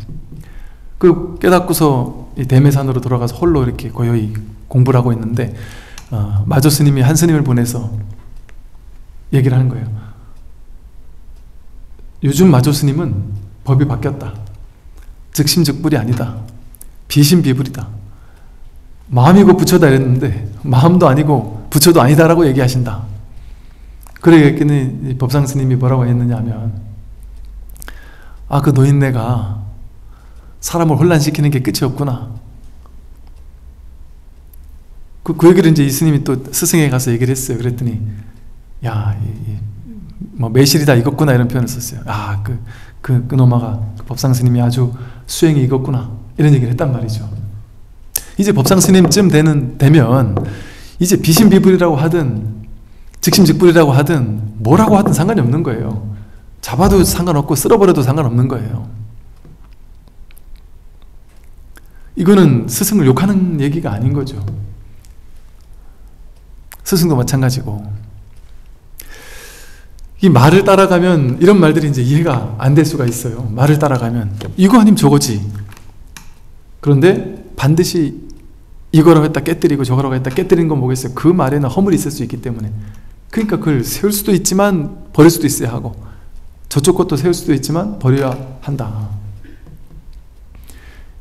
그 깨닫고서 이 대매산으로 돌아가서 홀로 이렇게 고요히 공부를 하고 있는데, 마조 스님이 한 스님을 보내서 얘기를 하는 거예요. 요즘 마조 스님은 법이 바뀌었다. 즉심즉불이 아니다. 비심비불이다. 마음이고 부처다 이랬는데 마음도 아니고 부처도 아니다라고 얘기하신다. 그러겠더니 법상 스님이 뭐라고 했느냐 하면, 그 노인네가 사람을 혼란시키는 게 끝이 없구나. 그 얘기를 이제 이 스님이 또 스승에 가서 얘기를 했어요. 그랬더니 야, 뭐 매실이 다 익었구나 이런 표현을 썼어요. 그 노마가 그 법상 스님이 아주 수행이 익었구나 이런 얘기를 했단 말이죠. 이제 법상 스님쯤 되면 이제 비신비불이라고 하든 즉심즉불이라고 하든 뭐라고 하든 상관이 없는 거예요. 잡아도 상관없고 쓸어버려도 상관없는 거예요. 이거는 스승을 욕하는 얘기가 아닌 거죠. 스승도 마찬가지고. 이 말을 따라가면 이런 말들이 이제 이해가 안 될 수가 있어요. 말을 따라가면 이거 아니면 저거지. 그런데 반드시 이거라고 했다 깨뜨리고 저거라고 했다 깨뜨리는 건 뭐겠어요? 그 말에는 허물이 있을 수 있기 때문에. 그러니까 그걸 세울 수도 있지만 버릴 수도 있어야 하고, 저쪽 것도 세울 수도 있지만 버려야 한다.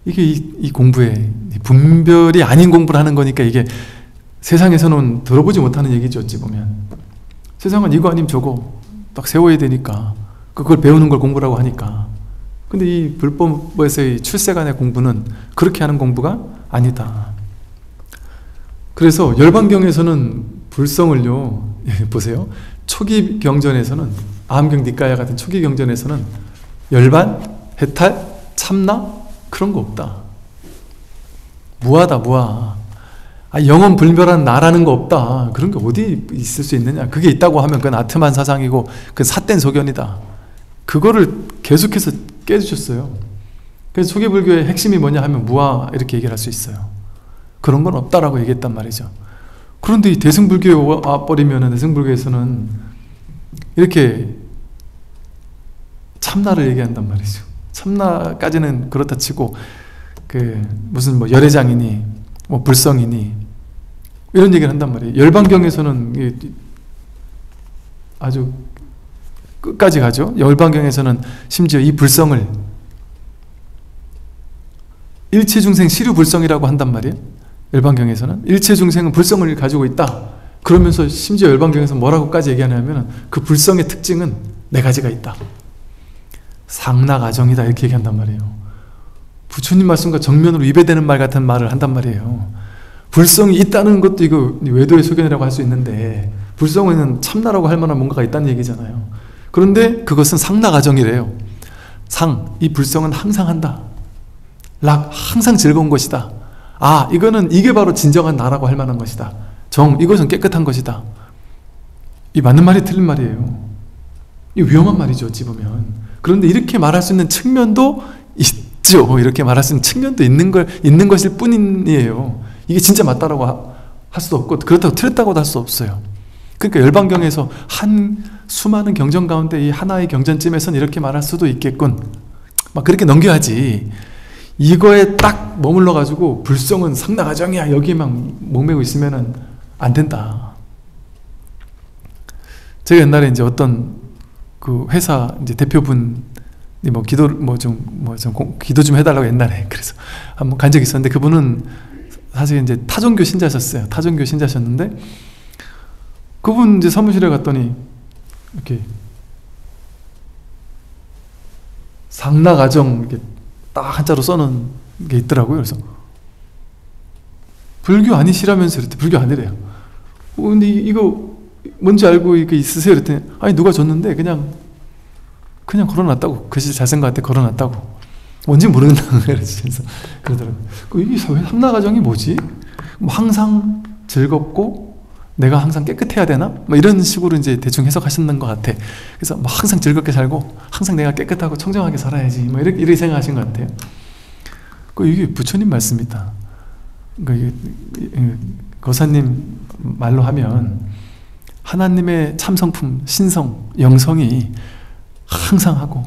이게 이 공부의 분별이 아닌 공부를 하는 거니까 이게 세상에서는 들어보지 못하는 얘기죠. 어찌 보면 세상은 이거 아니면 저거 딱 세워야 되니까 그걸 배우는 걸 공부라고 하니까. 근데 이 불법에서의 출세간의 공부는 그렇게 하는 공부가 아니다. 그래서 열반경에서는 불성을요, 보세요. 초기 경전에서는 아함경 니까야 같은 초기 경전에서는 열반, 해탈, 참나 그런 거 없다. 무하다, 무하. 영원 불멸한 나라는 거 없다. 그런 게 어디 있을 수 있느냐. 그게 있다고 하면 그건 아트만 사상이고 그건 삿된 소견이다. 그거를 계속해서 깨주셨어요. 그래서 초기 불교의 핵심이 뭐냐 하면 무하 이렇게 얘기를 할 수 있어요. 그런 건 없다라고 얘기했단 말이죠. 그런데 이 대승불교에 와버리면 대승불교에서는 이렇게 참나를 얘기한단 말이죠. 참나까지는 그렇다 치고 무슨 뭐 열애장이니 뭐 불성이니 이런 얘기를 한단 말이에요. 열반경에서는 아주 끝까지 가죠. 열반경에서는 심지어 이 불성을 일체중생 시류불성이라고 한단 말이에요. 열반경에서는 일체중생은 불성을 가지고 있다. 그러면서 심지어 열반경에서 뭐라고까지 얘기하냐면 그 불성의 특징은 네 가지가 있다. 상락아정이다 이렇게 얘기한단 말이에요. 부처님 말씀과 정면으로 위배되는 말 같은 말을 한단 말이에요. 불성이 있다는 것도 이거 외도의 소견이라고 할 수 있는데 불성에는 참나라고 할 만한 뭔가가 있다는 얘기잖아요. 그런데 그것은 상락아정이래요. 이 불성은 항상 한다. 락, 항상 즐거운 것이다. 이게 바로 진정한 나라고 할 만한 것이다. 이것은 깨끗한 것이다. 이 맞는 말이 틀린 말이에요. 이 위험한 말이죠, 어찌 보면. 그런데 이렇게 말할 수 있는 측면도 있죠. 이렇게 말할 수 있는 측면도 있는 것일 뿐이에요. 이게 진짜 맞다라고 할 수도 없고, 그렇다고 틀렸다고도 할 수 없어요. 그러니까 열반경에서 한 수많은 경전 가운데 이 하나의 경전쯤에서는 이렇게 말할 수도 있겠군. 막 그렇게 넘겨야지. 이거에 딱 머물러 가지고 불성은 상락아정이야 여기에만 목매고 있으면은 안 된다. 제가 옛날에 이제 어떤 그 회사 이제 대표분이 기도 좀 해달라고 옛날에 그래서 한번 간 적이 있었는데, 그분은 사실 이제 타종교 신자셨어요. 타종교 신자셨는데 그분 이제 사무실에 갔더니 이렇게 상락아정 이렇게 딱 한자로 써놓은 게 있더라고요. 그래서 불교 아니시라면서 이랬더니 불교 아니래요. 근데 이거 뭔지 알고 이거 있으세요? 이랬더니 아니 누가 줬는데 그냥 걸어놨다고. 글씨 잘생각한테 걸어놨다고. 뭔지 모르는다고 그래서 그러더라고요. 이게 삼라가정이 뭐지? 항상 즐겁고 내가 항상 깨끗해야 되나? 이런 식으로 이제 대충 해석하시는 것 같아. 그래서 항상 즐겁게 살고 항상 내가 깨끗하고 청정하게 살아야지 이렇게 생각하신 것 같아요. 이게 부처님 말씀이다. 거사님 말로 하면 하나님의 참성품, 신성, 영성이 항상 하고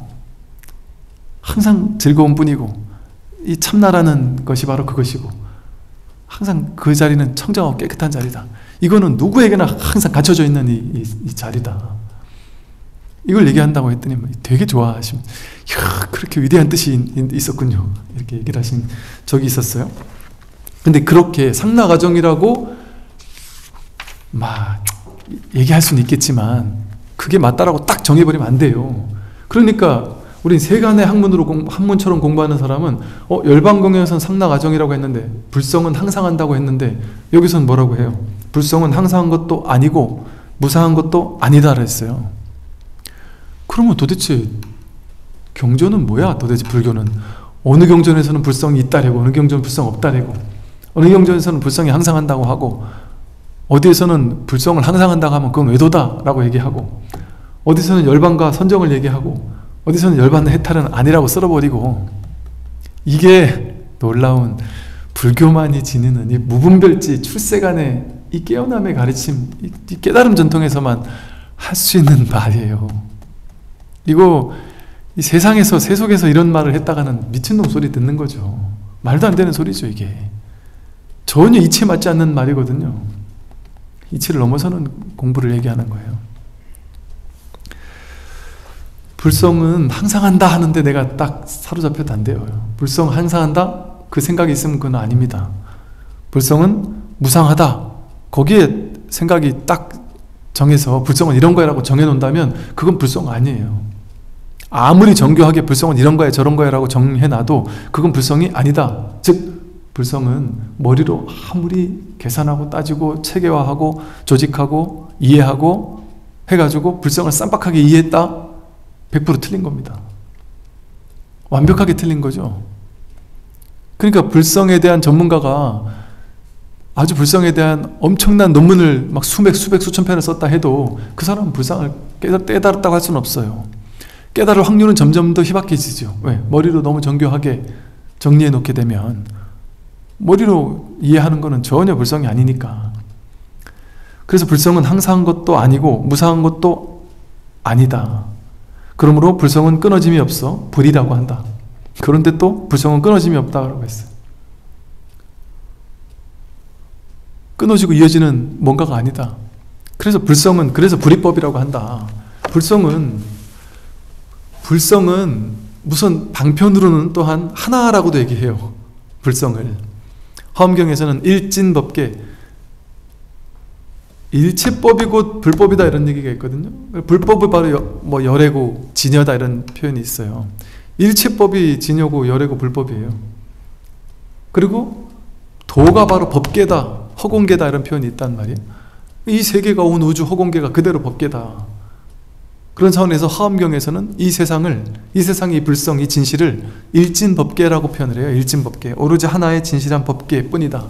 항상 즐거운 뿐이고 이 참나라는 것이 바로 그것이고 항상 그 자리는 청정하고 깨끗한 자리다. 이거는 누구에게나 항상 갖춰져 있는 이 자리다. 이걸 얘기한다고 했더니 되게 좋아하시면 그렇게 위대한 뜻이 있었군요. 이렇게 얘기를 하신 적이 있었어요. 근데 그렇게 상락아정이라고 막 얘기할 수는 있겠지만 그게 맞다라고 딱 정해버리면 안 돼요. 그러니까 우린 세간의 학문처럼 공부하는 사람은 열반경에서는 상락아정이라고 했는데 불성은 항상 한다고 했는데 여기서는 뭐라고 해요? 불성은 항상 한 것도 아니고 무상한 것도 아니다 그랬어요. 그러면 도대체 경전은 뭐야 도대체 불교는? 어느 경전에서는 불성이 있다래고 어느 경전은 불성 없다래고 어느 경전에서는 불성이 항상 한다고 하고 어디에서는 불성을 항상 한다고 하면 그건 외도다라고 얘기하고 어디서는 열반과 선정을 얘기하고 어디서는 열반의 해탈은 아니라고 쓸어버리고 이게 놀라운 불교만이 지니는 이 무분별지 출세간의 이 깨어남의 가르침 이 깨달음 전통에서만 할 수 있는 말이에요. 이거 이 세상에서 세속에서 이런 말을 했다가는 미친놈 소리 듣는 거죠. 말도 안 되는 소리죠 이게. 전혀 이치에 맞지 않는 말이거든요. 이치를 넘어서는 공부를 얘기하는 거예요. 불성은 항상 한다 하는데 내가 딱 사로잡혀도 안 돼요. 불성 항상 한다? 그 생각이 있으면 그건 아닙니다. 불성은 무상하다. 거기에 생각이 딱 정해서 불성은 이런 거라고 정해놓는다면 그건 불성 아니에요. 아무리 정교하게 불성은 이런 거야 저런 거야 라고 정해놔도 그건 불성이 아니다. 즉 불성은 머리로 아무리 계산하고 따지고 체계화하고 조직하고 이해하고 해가지고 불성을 쌈박하게 이해했다? 100% 틀린 겁니다. 완벽하게 틀린 거죠. 그러니까 불성에 대한 전문가가 아주 불성에 대한 엄청난 논문을 막 수백 수천 편을 썼다 해도 그 사람은 불성을 깨달았다고 할 수는 없어요. 깨달을 확률은 점점 더 희박해지죠. 왜? 머리로 너무 정교하게 정리해 놓게 되면 머리로 이해하는 것은 전혀 불성이 아니니까. 그래서 불성은 항상 한 것도 아니고 무상한 것도 아니다. 그러므로 불성은 끊어짐이 없어 불이라고 한다. 그런데 또 불성은 끊어짐이 없다고 했어요. 끊어지고 이어지는 뭔가가 아니다. 그래서 불성은 그래서 불이법이라고 한다. 불성은 무슨 방편으로는 또한 하나라고도 얘기해요. 불성을 화엄경에서는 일진법계 일체법이고 불법이다 이런 얘기가 있거든요. 불법을 바로 뭐 열애고 진여다 이런 표현이 있어요. 일체법이 진여고 열애고 불법이에요. 그리고 도가 바로 법계다 허공계다 이런 표현이 있단 말이에요. 이 세계가 온 우주 허공계가 그대로 법계다. 그런 차원에서 화엄경에서는 이 세상의 불성, 이 진실을 일진법계라고 표현을 해요. 일진법계, 오로지 하나의 진실한 법계뿐이다.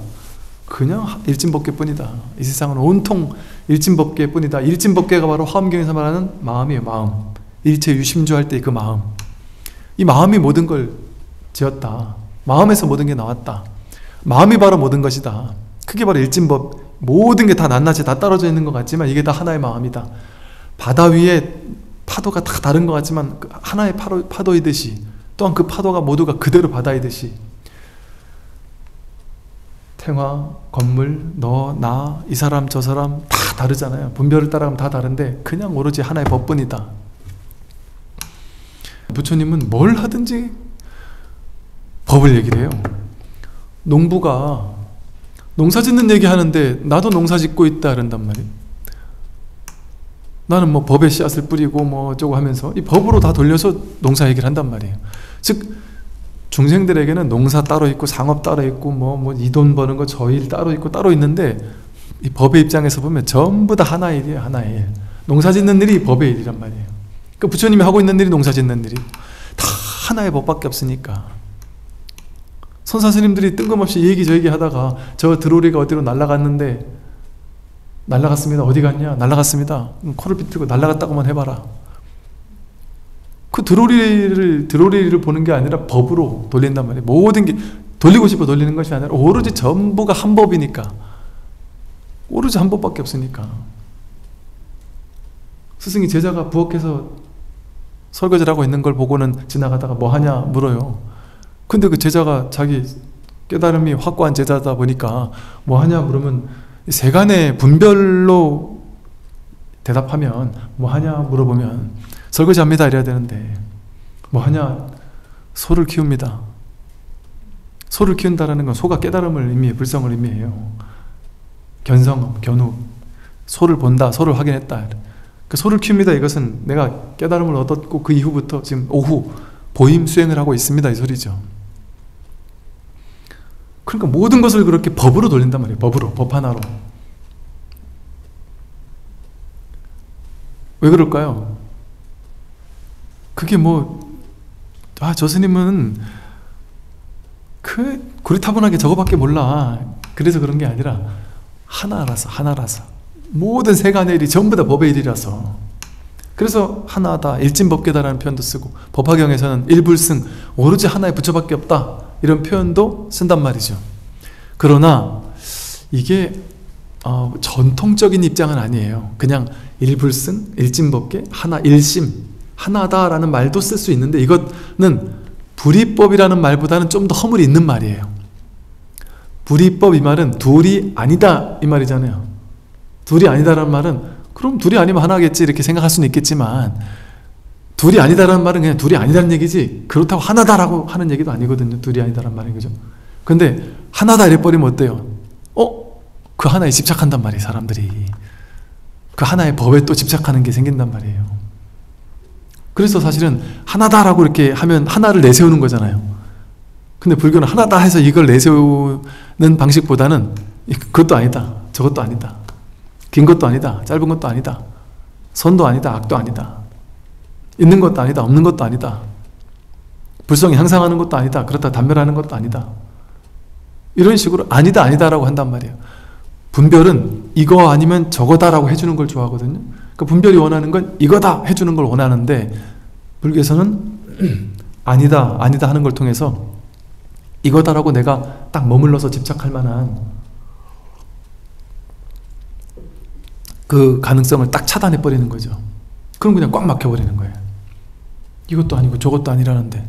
그냥 일진법계뿐이다. 이 세상은 온통 일진법계뿐이다. 일진법계가 바로 화엄경에서 말하는 마음이에요. 마음. 일체 유심주할 때 그 마음. 이 마음이 모든 걸 지었다. 마음에서 모든 게 나왔다. 마음이 바로 모든 것이다. 그게 바로 일진법. 모든 게 다 낱낱이 다 떨어져 있는 것 같지만 이게 다 하나의 마음이다. 바다 위에 파도가 다 다른 것 같지만 하나의 파도이듯이 또한 그 파도가 모두가 그대로 바다이듯이 태화, 건물, 너, 나, 이 사람, 저 사람 다 다르잖아요. 분별을 따라가면 다 다른데 그냥 오로지 하나의 법뿐이다. 부처님은 뭘 하든지 법을 얘기를 해요. 농부가 농사 짓는 얘기 하는데 나도 농사 짓고 있다 그런단 말이에요. 나는 뭐 법의 씨앗을 뿌리고 뭐 어쩌고 하면서 이 법으로 다 돌려서 농사 얘기를 한단 말이에요. 즉 중생들에게는 농사 따로 있고 상업 따로 있고 뭐 이 돈 버는 거 저 일 따로 있고 따로 있는데 이 법의 입장에서 보면 전부 다 하나의 일이에요. 하나의 일. 농사 짓는 일이 법의 일이란 말이에요. 그러니까 부처님이 하고 있는 일이 농사 짓는 일이 다 하나의 법밖에 없으니까 선사 스님들이 뜬금없이 이 얘기 저 얘기 하다가 저 드로리가 어디로 날아갔는데 날아갔습니다. 어디 갔냐? 날아갔습니다. 코를 비틀고 날아갔다고만 해봐라. 그 드로리를 보는 게 아니라 법으로 돌린단 말이에요. 모든 게 돌리고 싶어 돌리는 것이 아니라 오로지 전부가 한 법이니까. 오로지 한 법밖에 없으니까. 스승이 제자가 부엌에서 설거지를 하고 있는 걸 보고는 지나가다가 뭐 하냐 물어요. 근데 그 제자가 자기 깨달음이 확고한 제자다 보니까 뭐 하냐 물으면 세간의 분별로 대답하면 뭐 하냐 물어보면 설거지합니다 이래야 되는데 뭐 하냐 소를 키웁니다. 소를 키운다라는 건 소가 깨달음을 의미해요. 불성을 의미해요. 견성, 견욱 소를 본다, 소를 확인했다. 그 소를 키웁니다 이것은 내가 깨달음을 얻었고 그 이후부터 지금 오후 보임 수행을 하고 있습니다 이 소리죠. 그러니까 모든 것을 그렇게 법으로 돌린단 말이에요. 법으로, 법 하나로. 왜 그럴까요? 그게 뭐 아, 저 스님은 그 고리타분하게 저거밖에 몰라. 그래서 그런 게 아니라 하나라서, 하나라서. 모든 세간의 일이 전부 다 법의 일이라서. 그래서 하나다, 일진법계다라는 표현도 쓰고, 법화경에서는 일불승, 오로지 하나의 부처밖에 없다, 이런 표현도 쓴단 말이죠. 그러나 이게 전통적인 입장은 아니에요. 그냥 일불승, 일진법계, 하나, 일심, 하나다라는 말도 쓸 수 있는데, 이거는 불이법이라는 말보다는 좀 더 허물이 있는 말이에요. 불이법, 이 말은 둘이 아니다, 이 말이잖아요. 둘이 아니다라는 말은 그럼 둘이 아니면 하나겠지 이렇게 생각할 수는 있겠지만, 둘이 아니다라는 말은 그냥 둘이 아니다는 얘기지, 그렇다고 하나다라고 하는 얘기도 아니거든요. 둘이 아니다라는 말이, 그죠? 근데 하나다 이래버리면 어때요? 그 하나에 집착한단 말이에요. 사람들이 그 하나의 법에 또 집착하는 게 생긴단 말이에요. 그래서 사실은 하나다라고 이렇게 하면 하나를 내세우는 거잖아요. 근데 불교는 하나다 해서 이걸 내세우는 방식보다는 그것도 아니다, 저것도 아니다, 긴 것도 아니다, 짧은 것도 아니다, 선도 아니다, 악도 아니다, 있는 것도 아니다, 없는 것도 아니다, 불성이 향상하는 것도 아니다, 그렇다 단멸하는 것도 아니다, 이런 식으로 아니다, 아니다라고 한단 말이에요. 분별은 이거 아니면 저거다라고 해주는 걸 좋아하거든요. 그러니까 분별이 원하는 건 이거다 해주는 걸 원하는데, 불교에서는 아니다, 아니다 하는 걸 통해서 이거다라고 내가 딱 머물러서 집착할 만한 그 가능성을 딱 차단해버리는 거죠. 그럼 그냥 꽉 막혀버리는 거예요. 이것도 아니고 저것도 아니라는데,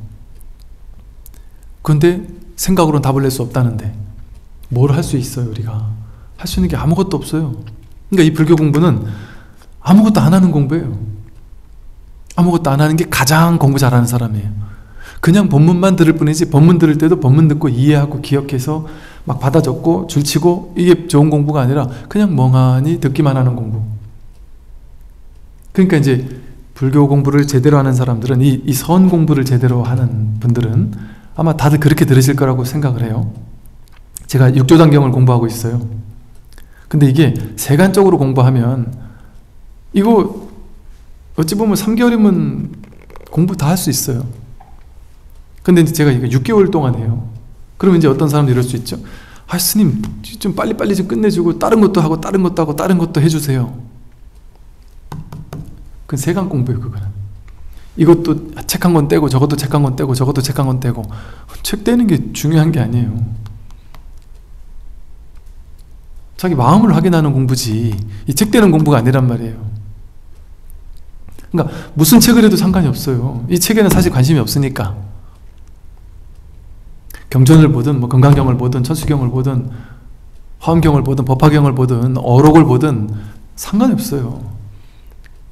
그런데 생각으로는 답을 낼 수 없다는데 뭘 할 수 있어요? 우리가 할 수 있는 게 아무것도 없어요. 그러니까 이 불교 공부는 아무것도 안 하는 공부예요. 아무것도 안 하는 게 가장 공부 잘하는 사람이에요. 그냥 법문만 들을 뿐이지, 법문 들을 때도 법문 듣고 이해하고 기억해서 막 받아 적고 줄치고, 이게 좋은 공부가 아니라 그냥 멍하니 듣기만 하는 공부. 그러니까 이제 불교 공부를 제대로 하는 사람들은, 이 선 공부를 제대로 하는 분들은 아마 다들 그렇게 들으실 거라고 생각을 해요. 제가 육조단경을 공부하고 있어요. 근데 이게 세간적으로 공부하면 이거 어찌 보면 3개월이면 공부 다 할 수 있어요. 근데 이제 제가 이거 6개월 동안 해요. 그러면 이제 어떤 사람도 이럴 수 있죠. 아, 스님 좀 빨리빨리 좀 끝내주고 다른 것도 하고 다른 것도 하고 다른 것도 해주세요. 그건 세간 공부예요. 그거는 이것도 책 한 권 떼고 저것도 책 한 권 떼고 저것도 책 한 권 떼고, 책 떼는 게 중요한 게 아니에요. 자기 마음을 확인하는 공부지, 이 책 떼는 공부가 아니란 말이에요. 그러니까 무슨 책을 해도 상관이 없어요. 이 책에는 사실 관심이 없으니까. 경전을 보든 뭐 금강경을 보든 천수경을 보든 화엄경을 보든 법화경을 보든 어록을 보든 상관이 없어요.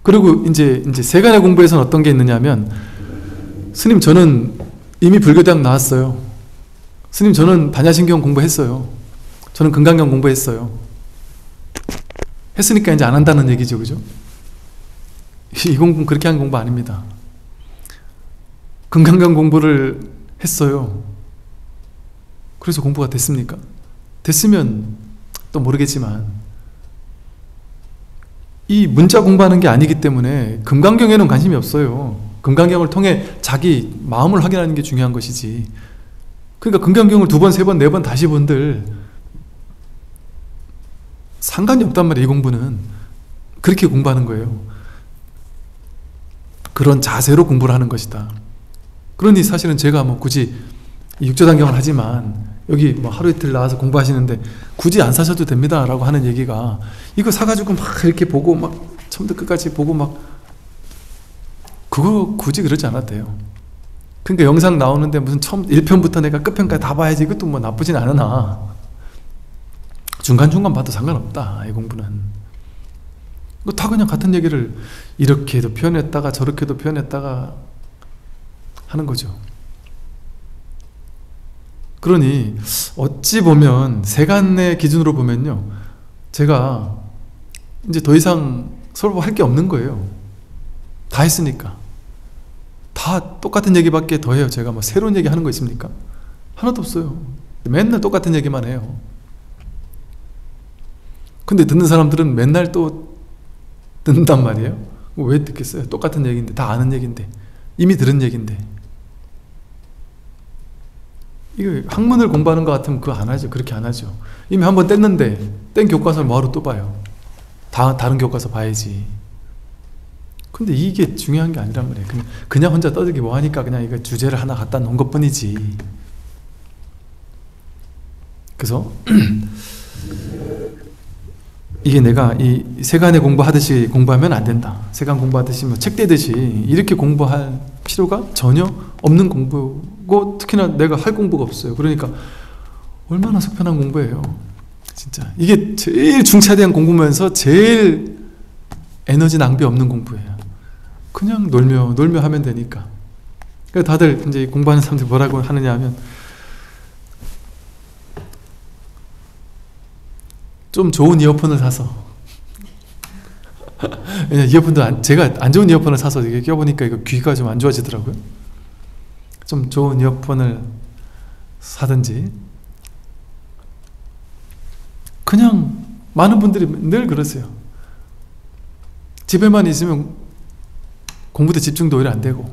그리고 이제 세간의 공부에서는 어떤 게 있느냐면, 스님 저는 이미 불교대학 나왔어요. 스님 저는 반야신경 공부했어요. 저는 금강경 공부했어요. 했으니까 이제 안 한다는 얘기죠, 그죠? 이 공부는 그렇게 한 공부 아닙니다. 금강경 공부를 했어요. 그래서 공부가 됐습니까? 됐으면 또 모르겠지만, 이 문자 공부하는 게 아니기 때문에 금강경에는 관심이 없어요. 금강경을 통해 자기 마음을 확인하는 게 중요한 것이지. 그러니까 금강경을 2번, 3번, 4번 다시 본들 상관이 없단 말이에요. 이 공부는 그렇게 공부하는 거예요. 그런 자세로 공부를 하는 것이다. 그러니 사실은 제가 뭐 굳이 육조단경을 하지만 여기 뭐 하루 이틀 나와서 공부하시는데 굳이 안 사셔도 됩니다 라고 하는 얘기가, 이거 사가지고 막 이렇게 보고 막 처음부터 끝까지 보고 막 그거 굳이 그러지 않아도 돼요. 그러니까 영상 나오는데 무슨 처음 1편부터 내가 끝편까지 다 봐야지, 이것도 뭐 나쁘진 않으나 중간중간 봐도 상관없다. 이 공부는 다 그냥 같은 얘기를 이렇게도 표현했다가 저렇게도 표현했다가 하는 거죠. 그러니 어찌 보면 세간의 기준으로 보면요, 제가 이제 더 이상 설법할 게 없는 거예요. 다 했으니까. 다 똑같은 얘기밖에 더 해요. 제가 뭐 새로운 얘기 하는 거 있습니까? 하나도 없어요. 맨날 똑같은 얘기만 해요. 근데 듣는 사람들은 맨날 또 듣는단 말이에요. 왜 듣겠어요? 똑같은 얘기인데, 다 아는 얘기인데, 이미 들은 얘기인데. 이거 학문을 공부하는 것 같으면 그거 안 하죠. 그렇게 안 하죠. 이미 한번 뗐는데 뗀 교과서를 뭐하러 또 봐요. 다른 교과서 봐야지. 근데 이게 중요한 게 아니란 말이에요. 그냥 혼자 떠들기 뭐하니까 그냥 이거 주제를 하나 갖다 놓은 것 뿐이지. 그래서 이게 내가 이 세간에 공부하듯이 공부하면 안 된다. 세간 공부하듯이 뭐 책 떼듯이 이렇게 공부할 필요가 전혀 없는 공부고, 특히나 내가 할 공부가 없어요. 그러니까 얼마나 속편한 공부예요. 진짜 이게 제일 중차대한 공부면서 제일 에너지 낭비 없는 공부예요. 그냥 놀며 하면 되니까. 그러니까 다들 이제 공부하는 사람들 뭐라고 하느냐 하면, 좀 좋은 이어폰을 사서 이어폰도 제가 안 좋은 이어폰을 사서 이게 껴보니까 이거 귀가 좀 안 좋아지더라고요. 좀 좋은 이어폰을 사든지, 그냥 많은 분들이 늘 그러세요. 집에만 있으면 공부도 집중도 오히려 안 되고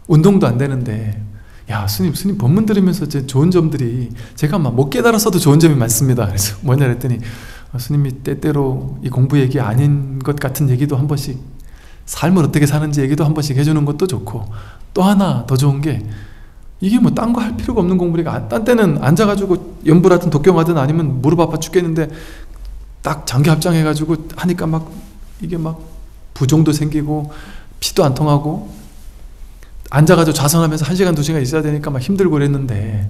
운동도 안 되는데, 야 스님 법문 들으면서 제 좋은 점들이, 제가 막 못 깨달았어도 좋은 점이 많습니다. 그래서 뭐냐 그랬더니, 스님이 때때로 이 공부 얘기 아닌 것 같은 얘기도 한 번씩, 삶을 어떻게 사는지 얘기도 한 번씩 해주는 것도 좋고, 또 하나 더 좋은 게, 이게 뭐 딴 거 할 필요가 없는 공부니까, 딴 때는 앉아가지고 연불하든 독경하든 아니면 무릎 아파 죽겠는데 딱 장기 합장해가지고 하니까 막 이게 막 부종도 생기고 피도 안 통하고 앉아가지고 좌선하면서 1시간 2시간 있어야 되니까 막 힘들고 그랬는데,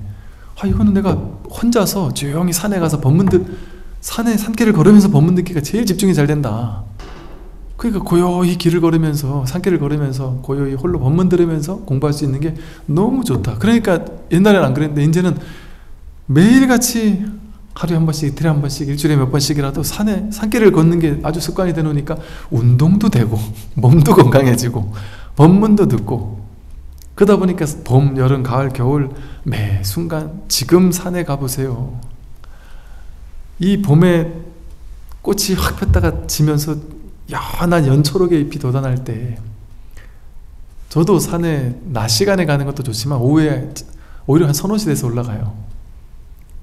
이거는 내가 혼자서 조용히 산에 가서 산길을 걸으면서 법문 듣기가 제일 집중이 잘 된다. 그러니까 고요히 길을 걸으면서, 산길을 걸으면서 고요히 홀로 법문 들으면서 공부할 수 있는 게 너무 좋다. 그러니까 옛날에는 안 그랬는데 이제는 매일같이 하루에 한 번씩, 이틀에 한 번씩, 일주일에 몇 번씩이라도 산길을 걷는 게 아주 습관이 되놓으니까 운동도 되고 몸도 건강해지고 법문도 듣고, 그러다 보니까 봄, 여름, 가을, 겨울 매 순간 지금 산에 가보세요. 이 봄에 꽃이 확 폈다가 지면서 연한 연초록의 잎이 돋아날 때, 저도 산에 낮 시간에 가는 것도 좋지만 오후에 오히려 한 서너 시 돼서 올라가요.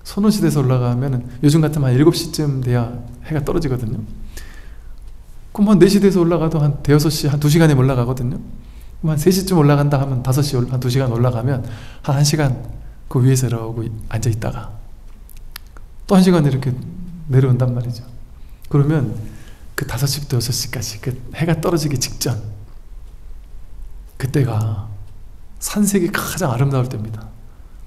서너 시 돼서 올라가면 요즘 같으면 한 7시쯤 돼야 해가 떨어지거든요. 그럼 한 4시 돼서 올라가도 한 대여섯 시, 한 2시간에 올라가거든요. 그럼 한 3시쯤 올라간다 하면 5시, 한 2시간 올라가면 한 1시간 그 위에서 이러고 앉아있다가 또 1시간 이렇게 내려온단 말이죠. 그러면 그 5시부터 6시까지 그 해가 떨어지기 직전, 그때가 산색이 가장 아름다울 때입니다.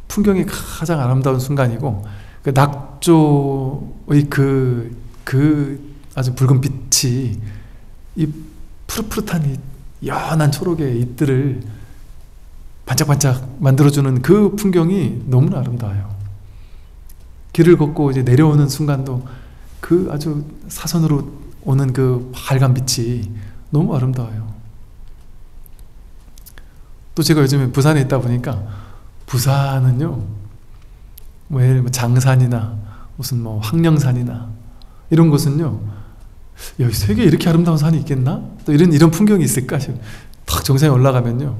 풍경이 가장 아름다운 순간이고, 그 낙조의 그 아주 붉은 빛이 이 푸릇푸릇한 이 연한 초록의 잎들을 반짝반짝 만들어주는 그 풍경이 너무나 아름다워요. 길을 걷고 이제 내려오는 순간도 그 아주 사선으로 오는 그 빨간 빛이 너무 아름다워요. 또 제가 요즘에 부산에 있다 보니까, 부산은요, 뭐 예를 들면 장산이나 무슨 뭐 황령산이나 이런 곳은요, 여기 세계에 이렇게 아름다운 산이 있겠나? 또 이런 풍경이 있을까? 탁 정상에 올라가면요,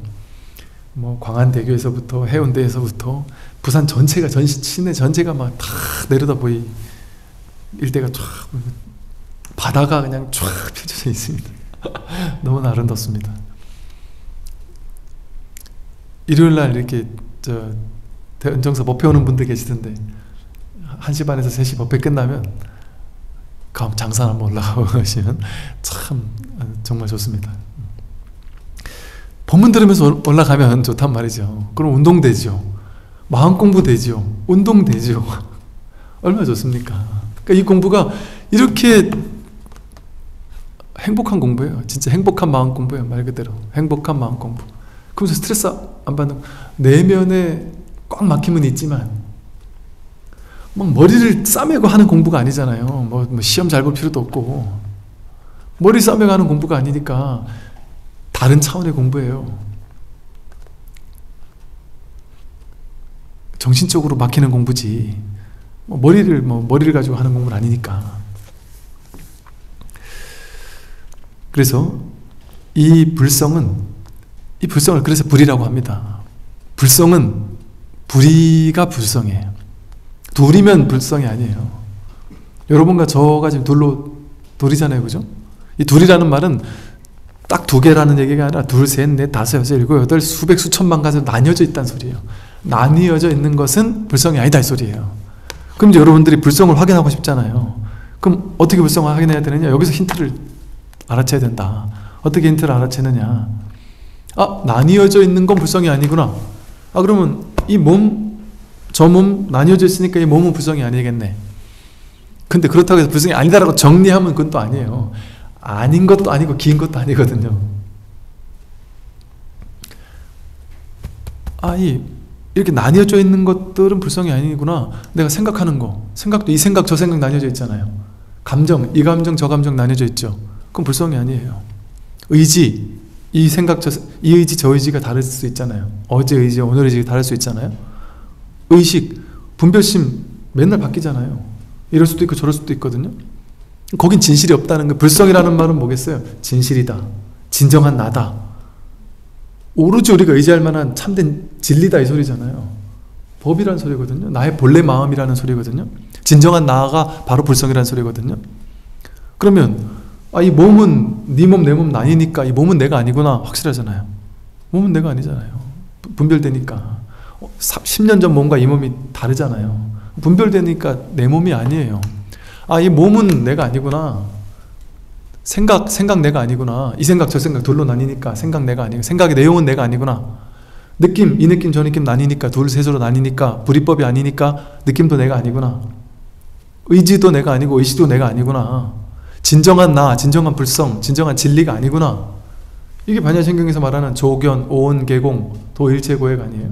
뭐 광안대교에서부터 해운대에서부터 부산 전체가, 시내 전체가 막 다 내려다 보이 일대가 쫙, 바다가 그냥 쫙 펼쳐져 있습니다. 너무나 아름답습니다. 일요일날 이렇게 대은정서 법회 오는 분들 계시던데, 1시 반에서 3시 법회 끝나면 장산 한번 올라가고 가시면 참 정말 좋습니다. 법문 들으면서 올라가면 좋단 말이죠. 그럼 운동되죠. 마음 공부되죠. 운동되죠. 얼마나 좋습니까? 그러니까 이 공부가 이렇게 행복한 공부예요. 진짜 행복한 마음 공부예요. 말 그대로 행복한 마음 공부. 그러면서 스트레스 안 받는, 내면에 꽉 막힘은 있지만 막 머리를 싸매고 하는 공부가 아니잖아요. 뭐 시험 잘 볼 필요도 없고, 머리 싸매고 하는 공부가 아니니까 다른 차원의 공부예요. 정신적으로 막히는 공부지, 머리를 가지고 하는 공부는 아니니까. 그래서 이 불성을 그래서 불이라고 합니다. 불성은 둘이가 불성이에요. 둘이면 불성이 아니에요. 여러분과 저가 지금 둘이잖아요, 그죠? 이 둘이라는 말은 딱 두 개라는 얘기가 아니라 둘, 셋, 넷, 다섯, 여섯, 일곱, 여덟, 수백, 수천만 가지로 나뉘어져 있다는 소리예요. 나뉘어져 있는 것은 불성이 아니다 이 소리예요. 그럼 이제 여러분들이 불성을 확인하고 싶잖아요. 그럼 어떻게 불성을 확인해야 되느냐? 여기서 힌트를 알아채야 된다. 어떻게 힌트를 알아채느냐? 나뉘어져 있는 건 불성이 아니구나. 그러면 이 몸, 저 몸 나뉘어져 있으니까 이 몸은 불성이 아니겠네. 근데 그렇다고 해서 불성이 아니다라고 정리하면 그건 또 아니에요. 아닌 것도 아니고 긴 것도 아니거든요. 이렇게 나뉘어져 있는 것들은 불성이 아니구나. 내가 생각하는 거, 생각도 이 생각 저 생각 나뉘어져 있잖아요. 감정, 이 감정 저 감정 나뉘어져 있죠. 그건 불성이 아니에요. 의지, 이 생각 이 의지 저 의지가 다를 수 있잖아요. 어제 의지 오늘 의지가 다를 수 있잖아요. 의식, 분별심 맨날 바뀌잖아요. 이럴 수도 있고 저럴 수도 있거든요. 거긴 진실이 없다는 거. 불성이라는 말은 뭐겠어요? 진실이다, 진정한 나다, 오로지 우리가 의지할 만한 참된 진리다 이 소리잖아요. 법이라는 소리거든요. 나의 본래 마음이라는 소리거든요. 진정한 나가 바로 불성이라는 소리거든요. 그러면 이 몸은 네 몸 내 몸 나뉘니까 이 몸은 내가 아니구나 확실하잖아요. 몸은 내가 아니잖아요. 분별되니까 10년 전 몸과 이 몸이 다르잖아요. 분별되니까 내 몸이 아니에요. 이 몸은 내가 아니구나. 생각 내가 아니구나. 이 생각 저 생각 둘로 나뉘니까 생각 내가 아니고 생각의 내용은 내가 아니구나. 느낌 이 느낌 저 느낌 나뉘니까 둘 셋으로 나뉘니까 불이법이 아니니까 느낌도 내가 아니구나. 의지도 내가 아니고 의식도 내가 아니구나. 진정한 나, 진정한 불성, 진정한 진리가 아니구나. 이게 반야신경에서 말하는 조견, 오온, 개공, 도일체고액 아니에요?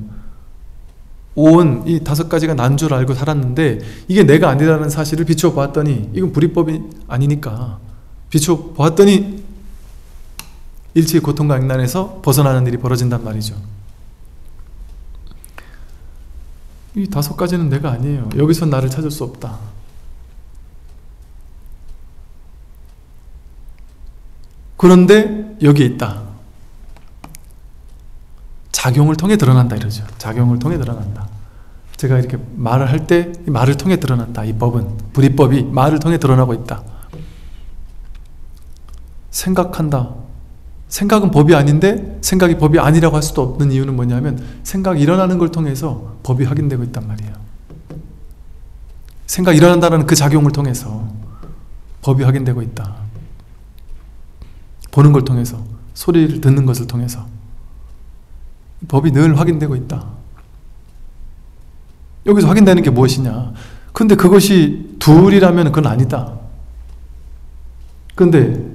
오온, 이 5가지가 난 줄 알고 살았는데 이게 내가 아니라는 사실을 비춰보았더니 이건 불이법이 아니니까 비춰보았더니 일체의 고통과 액난에서 벗어나는 일이 벌어진단 말이죠. 이 5가지는 내가 아니에요. 여기서 나를 찾을 수 없다. 그런데 여기에 있다. 작용을 통해 드러난다 이러죠. 작용을 통해 드러난다. 제가 이렇게 말을 할 때 말을 통해 드러난다. 이 법은, 불이법이 말을 통해 드러나고 있다. 생각한다. 생각은 법이 아닌데 생각이 법이 아니라고 할 수도 없는 이유는 뭐냐면 생각이 일어나는 걸 통해서 법이 확인되고 있단 말이에요. 생각이 일어난다는 그 작용을 통해서 법이 확인되고 있다. 보는 걸 통해서, 소리를 듣는 것을 통해서 법이 늘 확인되고 있다. 여기서 확인되는 게 무엇이냐? 근데 그것이 둘이라면 그건 아니다. 근데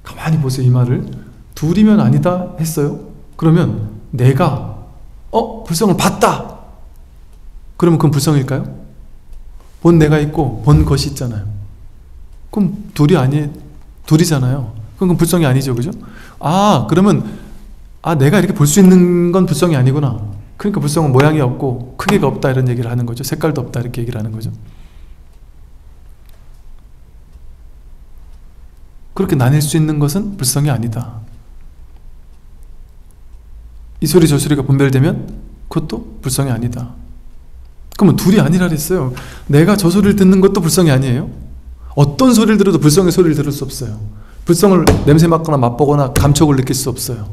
가만히 보세요. 이 말을 둘이면 아니다 했어요. 그러면 내가 불성을 봤다. 그러면 그건 불성일까요? 본 내가 있고 본 것이 있잖아요. 그럼 둘이잖아요. 그건 불성이 아니죠, 그죠? 그러면 내가 이렇게 볼 수 있는 건 불성이 아니구나. 그러니까 불성은 모양이 없고 크기가 없다 이런 얘기를 하는 거죠. 색깔도 없다 이렇게 얘기를 하는 거죠. 그렇게 나뉠 수 있는 것은 불성이 아니다. 이 소리 저 소리가 분별되면 그것도 불성이 아니다. 그러면 둘이 아니라 그랬어요. 내가 저 소리를 듣는 것도 불성이 아니에요. 어떤 소리를 들어도 불성의 소리를 들을 수 없어요. 불성을 냄새 맡거나 맛보거나 감촉을 느낄 수 없어요.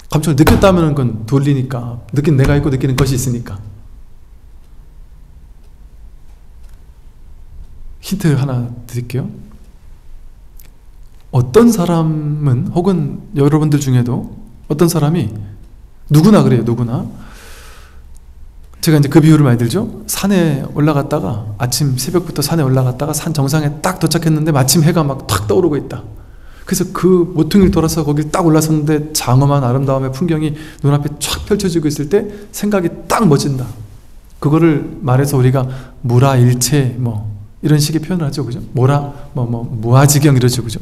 감촉을 느꼈다면 그건 둘이니까. 느낀 내가 있고 느끼는 것이 있으니까. 힌트 하나 드릴게요. 어떤 사람은, 혹은 여러분들 중에도 어떤 사람이, 누구나 그래요, 누구나. 제가 이제 그 비유를 많이 들죠. 산에 올라갔다가, 아침 새벽부터 산에 올라갔다가 산 정상에 딱 도착했는데 마침 해가 막 탁 떠오르고 있다. 그래서 그 모퉁이를 돌아서 거길 딱 올라섰는데 장엄한 아름다움의 풍경이 눈앞에 쫙 펼쳐지고 있을 때 생각이 딱 멎진다. 그거를 말해서 우리가 무라일체 이런 식의 표현을 하죠, 그죠? 무아지경 이러죠, 그죠?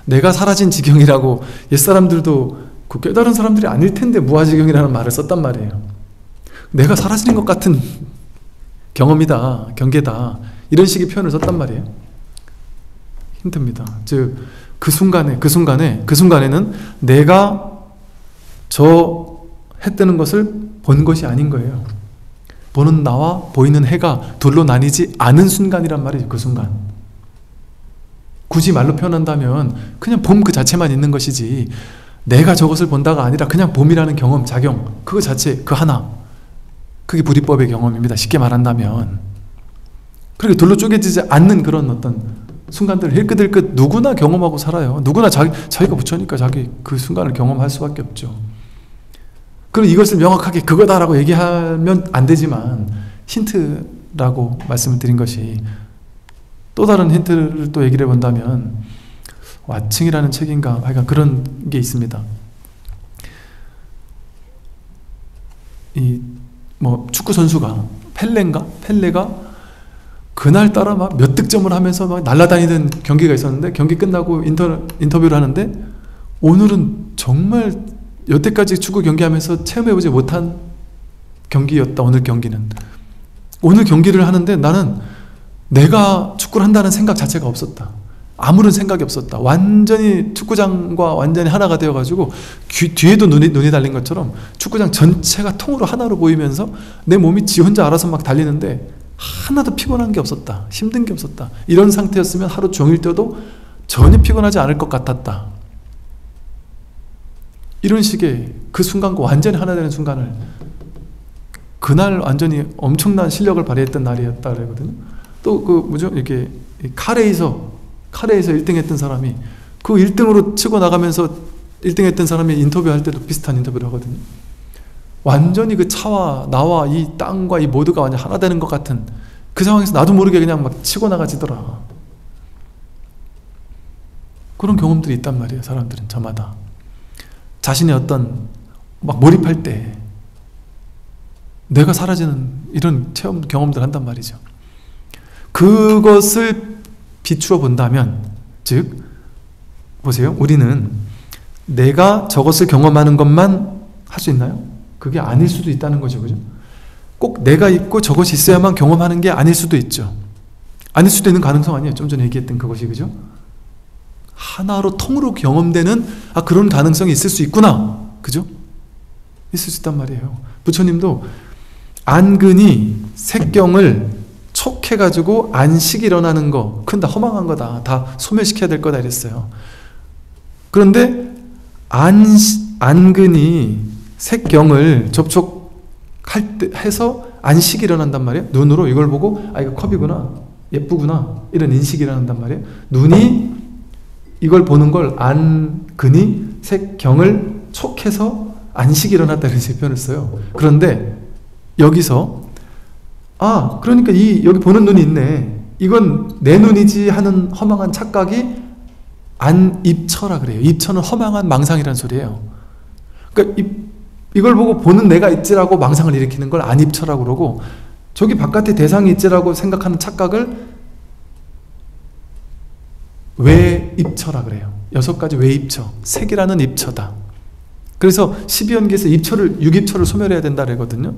내가 사라진 지경이라고 옛사람들도 그 깨달은 사람들이 아닐 텐데 무아지경이라는 말을 썼단 말이에요. 내가 사라지는 것 같은 경험이다, 경계다, 이런 식의 표현을 썼단 말이에요. 힌트입니다. 즉 그 순간에는 내가 저 해 뜨는 것을 본 것이 아닌 거예요. 보는 나와 보이는 해가 둘로 나뉘지 않은 순간이란 말이죠. 그 순간. 굳이 말로 표현한다면 그냥 봄 그 자체만 있는 것이지, 내가 저것을 본다가 아니라 그냥 봄이라는 경험, 작용, 그거 자체, 그 하나, 그게 불이법의 경험입니다. 쉽게 말한다면. 그렇게 둘로 쪼개지지 않는 그런 어떤 순간들을 힐끗힐끗 누구나 경험하고 살아요. 누구나 자기가 부처니까 자기 그 순간을 경험할 수밖에 없죠. 그리고 이것을 명확하게 그거다라고 얘기하면 안 되지만, 힌트라고 말씀을 드린 것이, 또 다른 힌트를 또 얘기를 해본다면, 와칭이라는 책인가 하여간 그런 게 있습니다. 이 뭐 축구 선수가 펠레가 그날따라 막 몇 득점을 하면서 막 날아다니던 경기가 있었는데, 경기 끝나고 인터뷰를 하는데, 오늘은 정말 여태까지 축구 경기하면서 체험해보지 못한 경기였다. 오늘 경기는. 오늘 경기를 하는데 나는 내가 축구를 한다는 생각 자체가 없었다. 아무런 생각이 없었다. 완전히 축구장과 완전히 하나가 되어가지고 뒤에도 눈이 달린 것처럼 축구장 전체가 통으로 하나로 보이면서 내 몸이 지 혼자 알아서 막 달리는데 하나도 피곤한 게 없었다. 힘든 게 없었다. 이런 상태였으면 하루 종일 뛰어도 전혀 피곤하지 않을 것 같았다. 이런 식의 그 순간과 완전히 하나 되는 순간을, 그날 완전히 엄청난 실력을 발휘했던 날이었다 그러거든요. 또 그 뭐죠? 이렇게 카레에서 1등 했던 사람이 그 1등으로 치고 나가면서 1등 했던 사람이 인터뷰할 때도 비슷한 인터뷰를 하거든요. 완전히 그 차와 나와 이 땅과 이 모두가 완전 하나 되는 것 같은 그 상황에서 나도 모르게 그냥 막 치고 나가지더라. 그런 경험들이 있단 말이에요. 사람들은 저마다 자신의 어떤 막 몰입할 때 내가 사라지는 이런 체험 경험들 한단 말이죠. 그것을 비추어 본다면, 즉 보세요. 우리는 내가 저것을 경험하는 것만 할 수 있나요? 그게 아닐 수도 있다는 거죠. 그죠? 꼭 내가 있고 저것이 있어야만 경험하는 게 아닐 수도 있죠. 아닐 수도 있는 가능성 아니에요. 좀 전에 얘기했던 그것이. 그죠? 하나로 통으로 경험되는 그런 가능성이 있을 수 있구나. 그죠? 있을 수 있단 말이에요. 부처님도 안근이 색경을 촉해가지고 안식이 일어나는 거, 그건 다 허망한 거다. 다 소멸시켜야 될 거다 이랬어요. 그런데 안근이 색경을 접촉할 때 해서 안식이 일어난단 말이에요. 눈으로 이걸 보고 이거 컵이구나, 예쁘구나, 이런 인식이 일어난단 말이에요. 눈이 이걸 보는 걸 안근이 색경을 촉해서 안식이 일어났다 이렇게 표현을 써요. 그런데 여기서 그러니까 여기 보는 눈이 있네, 이건 내 눈이지 하는 허망한 착각이 안입처라 그래요. 입처는 허망한 망상이라는 소리예요. 그러니까 이걸 보고 보는 내가 있지라고 망상을 일으키는 걸 안입처라고 그러고, 저기 바깥에 대상이 있지라고 생각하는 착각을 외입처라 그래요. 6가지 외입처, 색이라는 입처다. 그래서 12연계에서 입처를, 6입처를 소멸해야 된다 그러거든요.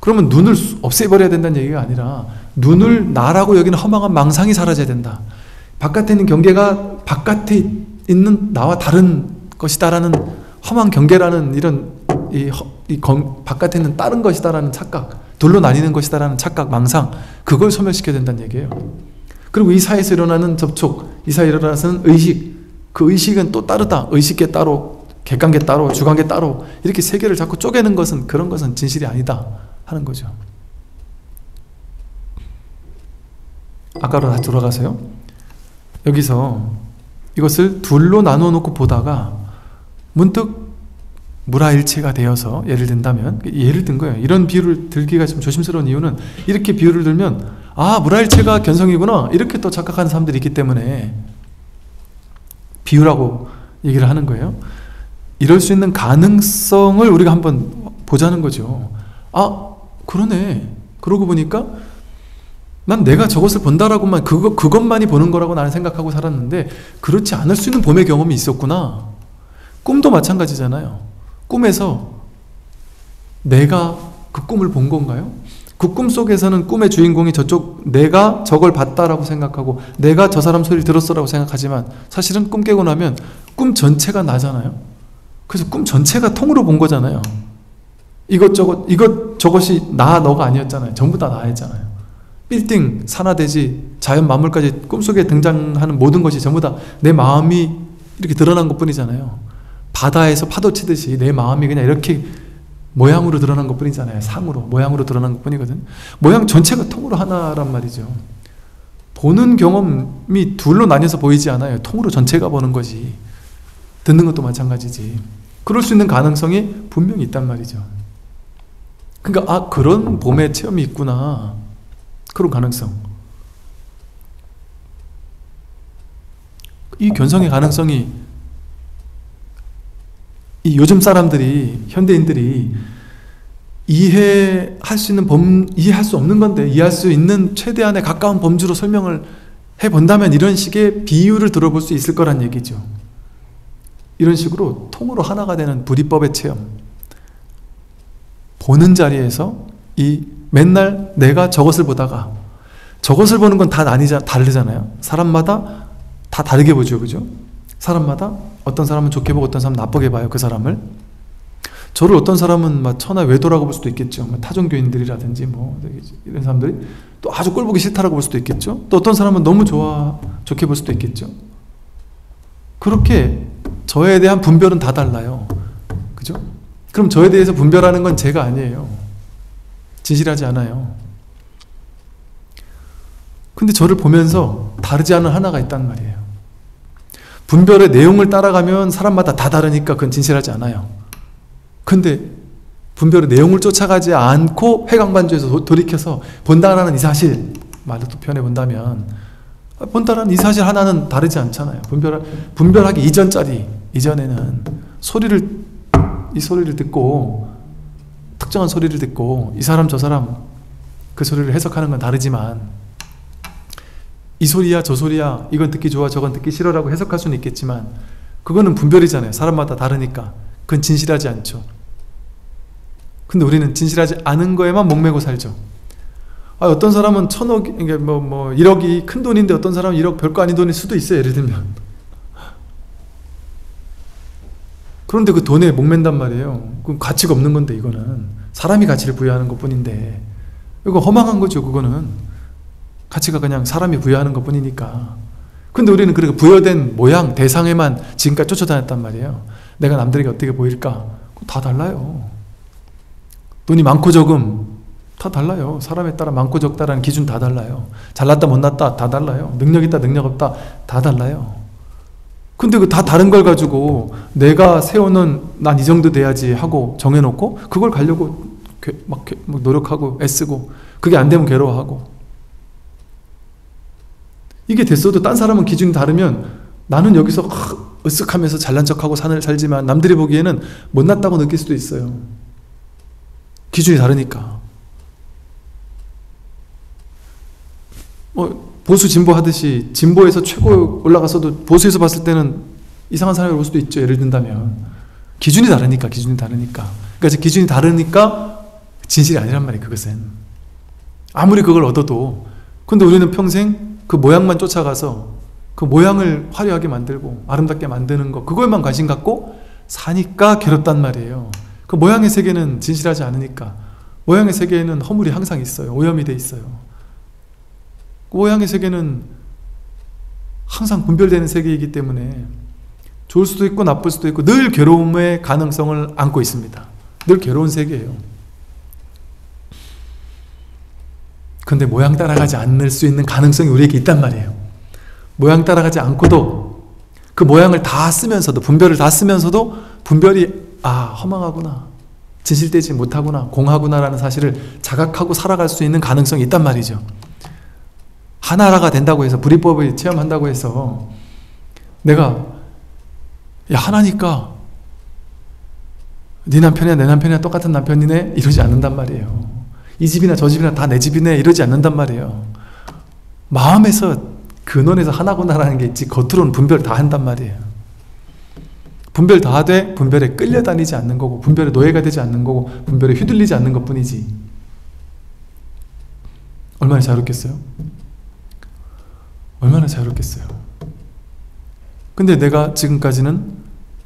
그러면 눈을 없애버려야 된다는 얘기가 아니라 눈을 나라고 여기는 허망한 망상이 사라져야 된다. 바깥에 있는 경계가 바깥에 있는 나와 다른 것이다라는 허망 경계라는 이런 바깥에 있는 다른 것이다라는 착각, 둘로 나뉘는 것이다라는 착각, 망상, 그걸 소멸시켜야 된다는 얘기예요. 그리고 이 사이에서 일어나는 접촉, 이 사이에 일어나는 의식, 그 의식은 또 다르다. 의식계 따로, 객관계 따로, 주관계 따로, 이렇게 세 개를 자꾸 쪼개는 것은, 그런 것은 진실이 아니다 하는 거죠. 아까로 다시 돌아가세요. 여기서 이것을 둘로 나누어 놓고 보다가 문득 무라일체가 되어서, 예를 든다면, 예를 든 거예요. 이런 비유를 들기가 좀 조심스러운 이유는, 이렇게 비유를 들면 무라일체가 견성이구나 이렇게 또 착각하는 사람들이 있기 때문에 비유라고 얘기를 하는 거예요. 이럴 수 있는 가능성을 우리가 한번 보자는 거죠. 그러네. 그러고 보니까 난 내가 저것을 본다라고만, 그것만이 보는 거라고 나는 생각하고 살았는데, 그렇지 않을 수 있는 봄의 경험이 있었구나. 꿈도 마찬가지잖아요. 꿈에서 내가 그 꿈을 본 건가요? 그 꿈 속에서는 꿈의 주인공이 내가 저걸 봤다라고 생각하고, 내가 저 사람 소리를 들었어라고 생각하지만, 사실은 꿈 깨고 나면 꿈 전체가 나잖아요. 그래서 꿈 전체가 통으로 본 거잖아요. 이것저것이 나 너가 아니었잖아요. 전부 다 나였잖아요. 빌딩, 산화대지, 자연 만물까지 꿈속에 등장하는 모든 것이 전부 다 내 마음이 이렇게 드러난 것 뿐이잖아요. 바다에서 파도 치듯이 내 마음이 그냥 이렇게 모양으로 드러난 것 뿐이잖아요. 상으로, 모양으로 드러난 것 뿐이거든. 모양 전체가 통으로 하나란 말이죠. 보는 경험이 둘로 나뉘어서 보이지 않아요. 통으로 전체가 보는 거지. 듣는 것도 마찬가지지. 그럴 수 있는 가능성이 분명히 있단 말이죠. 그러니까 그런 봄의 체험이 있구나. 그런 가능성. 이 견성의 가능성이 이 요즘 사람들이, 현대인들이 이해할 수 있는 이해할 수 없는 건데 이해할 수 있는 최대한의 가까운 범주로 설명을 해본다면 이런 식의 비유를 들어볼 수 있을 거란 얘기죠. 이런 식으로 통으로 하나가 되는 불이법의 체험. 보는 자리에서 맨날 내가 저것을 보다가 저것을 보는 건 다 다르잖아요. 사람마다 다 다르게 보죠. 그죠? 사람마다 어떤 사람은 좋게 보고 어떤 사람은 나쁘게 봐요. 그 사람을. 저를 어떤 사람은 막 천하 외도라고 볼 수도 있겠죠. 타종교인들이라든지 이런 사람들이 또 아주 꼴보기 싫다라고 볼 수도 있겠죠. 또 어떤 사람은 너무 좋게 볼 수도 있겠죠. 그렇게 저에 대한 분별은 다 달라요. 그죠? 그럼 저에 대해서 분별하는 건 제가 아니에요. 진실하지 않아요. 근데 저를 보면서 다르지 않은 하나가 있단 말이에요. 분별의 내용을 따라가면 사람마다 다 다르니까 그건 진실하지 않아요. 근데 분별의 내용을 쫓아가지 않고 회광반주에서 돌이켜서 본다라는 이 사실, 말로 또 표현해본다면 본다라는 이 사실 하나는 다르지 않잖아요. 분별하기 이전에는 이 소리를 듣고, 특정한 소리를 듣고 이 사람 저 사람 그 소리를 해석하는 건 다르지만, 이 소리야 저 소리야 이건 듣기 좋아 저건 듣기 싫어라고 해석할 수는 있겠지만 그거는 분별이잖아요. 사람마다 다르니까 그건 진실하지 않죠. 근데 우리는 진실하지 않은 거에만 목매고 살죠. 어떤 사람은 1,000억, 1억이 큰 돈인데 어떤 사람은 1억 별거 아닌 돈일 수도 있어요. 예를 들면. 그런데 그 돈에 목맨단 말이에요. 그건 가치가 없는 건데, 이거는 사람이 가치를 부여하는 것 뿐인데, 이거 허망한 거죠. 그거는 가치가 그냥 사람이 부여하는 것 뿐이니까. 근데 우리는 그렇게 부여된 모양, 대상에만 지금까지 쫓아다녔단 말이에요. 내가 남들에게 어떻게 보일까? 다 달라요. 돈이 많고 적음 다 달라요. 사람에 따라 많고 적다라는 기준 다 달라요. 잘났다 못났다 다 달라요. 능력 있다 능력 없다 다 달라요. 근데 그 다 다른 걸 가지고 내가 세우는 난 이 정도 돼야지 하고 정해놓고 그걸 가려고 막 노력하고 애쓰고 그게 안 되면 괴로워하고, 이게 됐어도 딴 사람은 기준이 다르면 나는 여기서 으쓱하면서 잘난 척하고 살지만 남들이 보기에는 못났다고 느낄 수도 있어요. 기준이 다르니까. 보수 진보 하듯이 진보에서 최고 올라가서도 보수에서 봤을 때는 이상한 사람이 올 수도 있죠. 예를 든다면 기준이 다르니까. 그러니까 기준이 다르니까 진실이 아니란 말이에요. 그것은 아무리 그걸 얻어도. 근데 우리는 평생 그 모양만 쫓아가서 그 모양을 화려하게 만들고 아름답게 만드는 거, 그거에만 관심 갖고 사니까 괴롭단 말이에요. 그 모양의 세계는 진실하지 않으니까. 모양의 세계에는 허물이 항상 있어요. 오염이 돼 있어요. 그 모양의 세계는 항상 분별되는 세계이기 때문에 좋을 수도 있고 나쁠 수도 있고 늘 괴로움의 가능성을 안고 있습니다. 늘 괴로운 세계예요. 근데 모양 따라가지 않을 수 있는 가능성이 우리에게 있단 말이에요. 모양 따라가지 않고도 그 모양을 다 쓰면서도, 분별을 다 쓰면서도 분별이 허망하구나, 진실되지 못하구나, 공하구나 라는 사실을 자각하고 살아갈 수 있는 가능성이 있단 말이죠. 하나가 된다고 해서, 불이법을 체험한다고 해서 내가 하나니까 네 남편이야 내 남편이야 똑같은 남편이네 이러지 않는단 말이에요. 이 집이나 저 집이나 다 내 집이네 이러지 않는단 말이에요. 마음에서 근원에서 하나구나라는 게 있지 겉으로는 분별 다 한단 말이에요. 분별 다 하되 분별에 끌려다니지 않는 거고, 분별에 노예가 되지 않는 거고, 분별에 휘둘리지 않는 것 뿐이지. 얼마나 자유롭겠어요? 얼마나 자유롭겠어요? 근데 내가 지금까지는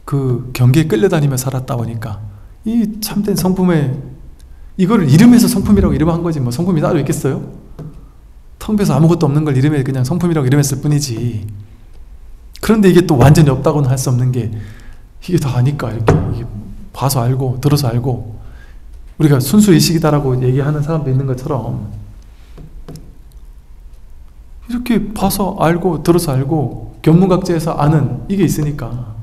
그 경계에 끌려다니며 살았다 보니까 이 참된 성품의 이거를 이름에서 성품이라고 이름한 거지 뭐 성품이 따로 있겠어요? 텅 비어서 아무것도 없는 걸 이름에 그냥 성품이라고 이름했을 뿐이지. 그런데 이게 또 완전히 없다고는 할 수 없는 게 이게 다 아니까 이렇게 이게 봐서 알고 들어서 알고 우리가 순수의식이다라고 얘기하는 사람도 있는 것처럼 이렇게 봐서 알고 들어서 알고 견문각제에서 아는 이게 있으니까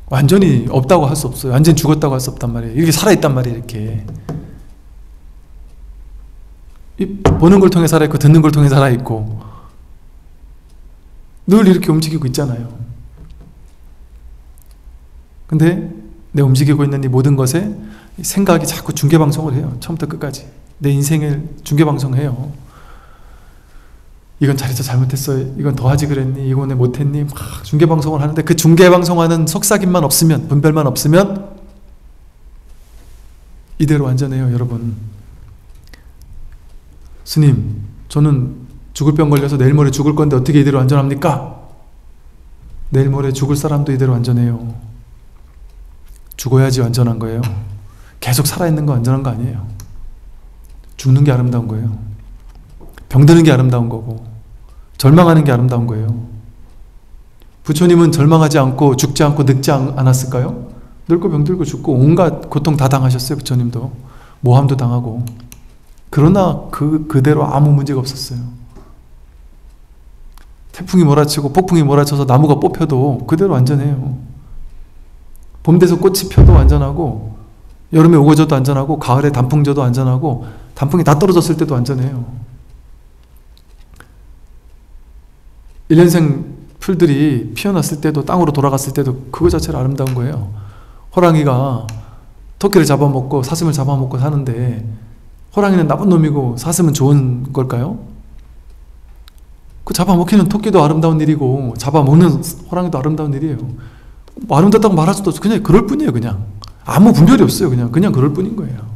완전히 없다고 할 수 없어요. 완전히 죽었다고 할 수 없단 말이에요. 이렇게 살아있단 말이에요. 이렇게 보는 걸 통해 살아있고 듣는 걸 통해 살아있고 늘 이렇게 움직이고 있잖아요. 근데 내 움직이고 있는 이 모든 것에 생각이 자꾸 중계방송을 해요. 처음부터 끝까지 내 인생을 중계방송해요. 이건 잘했어 잘못했어 이건 더하지 그랬니 이건 왜 못했니 막 중계방송을 하는데 그 중계방송하는 속삭임만 없으면 분별만 없으면 이대로 완전해요. 여러분, 스님 저는 죽을 병 걸려서 내일 모레 죽을 건데 어떻게 이대로 안전합니까? 내일 모레 죽을 사람도 이대로 안전해요. 죽어야지 안전한 거예요. 계속 살아있는 거 안전한 거 아니에요. 죽는 게 아름다운 거예요. 병드는 게 아름다운 거고 절망하는 게 아름다운 거예요. 부처님은 절망하지 않고 죽지 않고 늙지 않았을까요? 늙고 병들고 죽고 온갖 고통 다 당하셨어요. 부처님도 모함도 당하고. 그러나 그대로 아무 문제가 없었어요. 태풍이 몰아치고 폭풍이 몰아쳐서 나무가 뽑혀도 그대로 안전해요. 봄 돼서 꽃이 펴도 안전하고 여름에 우거져도 안전하고 가을에 단풍 져도 안전하고 단풍이 다 떨어졌을 때도 안전해요. 1년생 풀들이 피어났을 때도 땅으로 돌아갔을 때도 그거 자체로 아름다운 거예요. 호랑이가 토끼를 잡아먹고 사슴을 잡아먹고 사는데 호랑이는 나쁜 놈이고 사슴은 좋은 걸까요? 그 잡아먹히는 토끼도 아름다운 일이고 잡아먹는 호랑이도 아름다운 일이에요. 뭐 아름답다고 말할 수도 없어. 그냥 그럴 뿐이에요. 그냥 아무 분별이 없어요. 그냥 그럴 뿐인 거예요.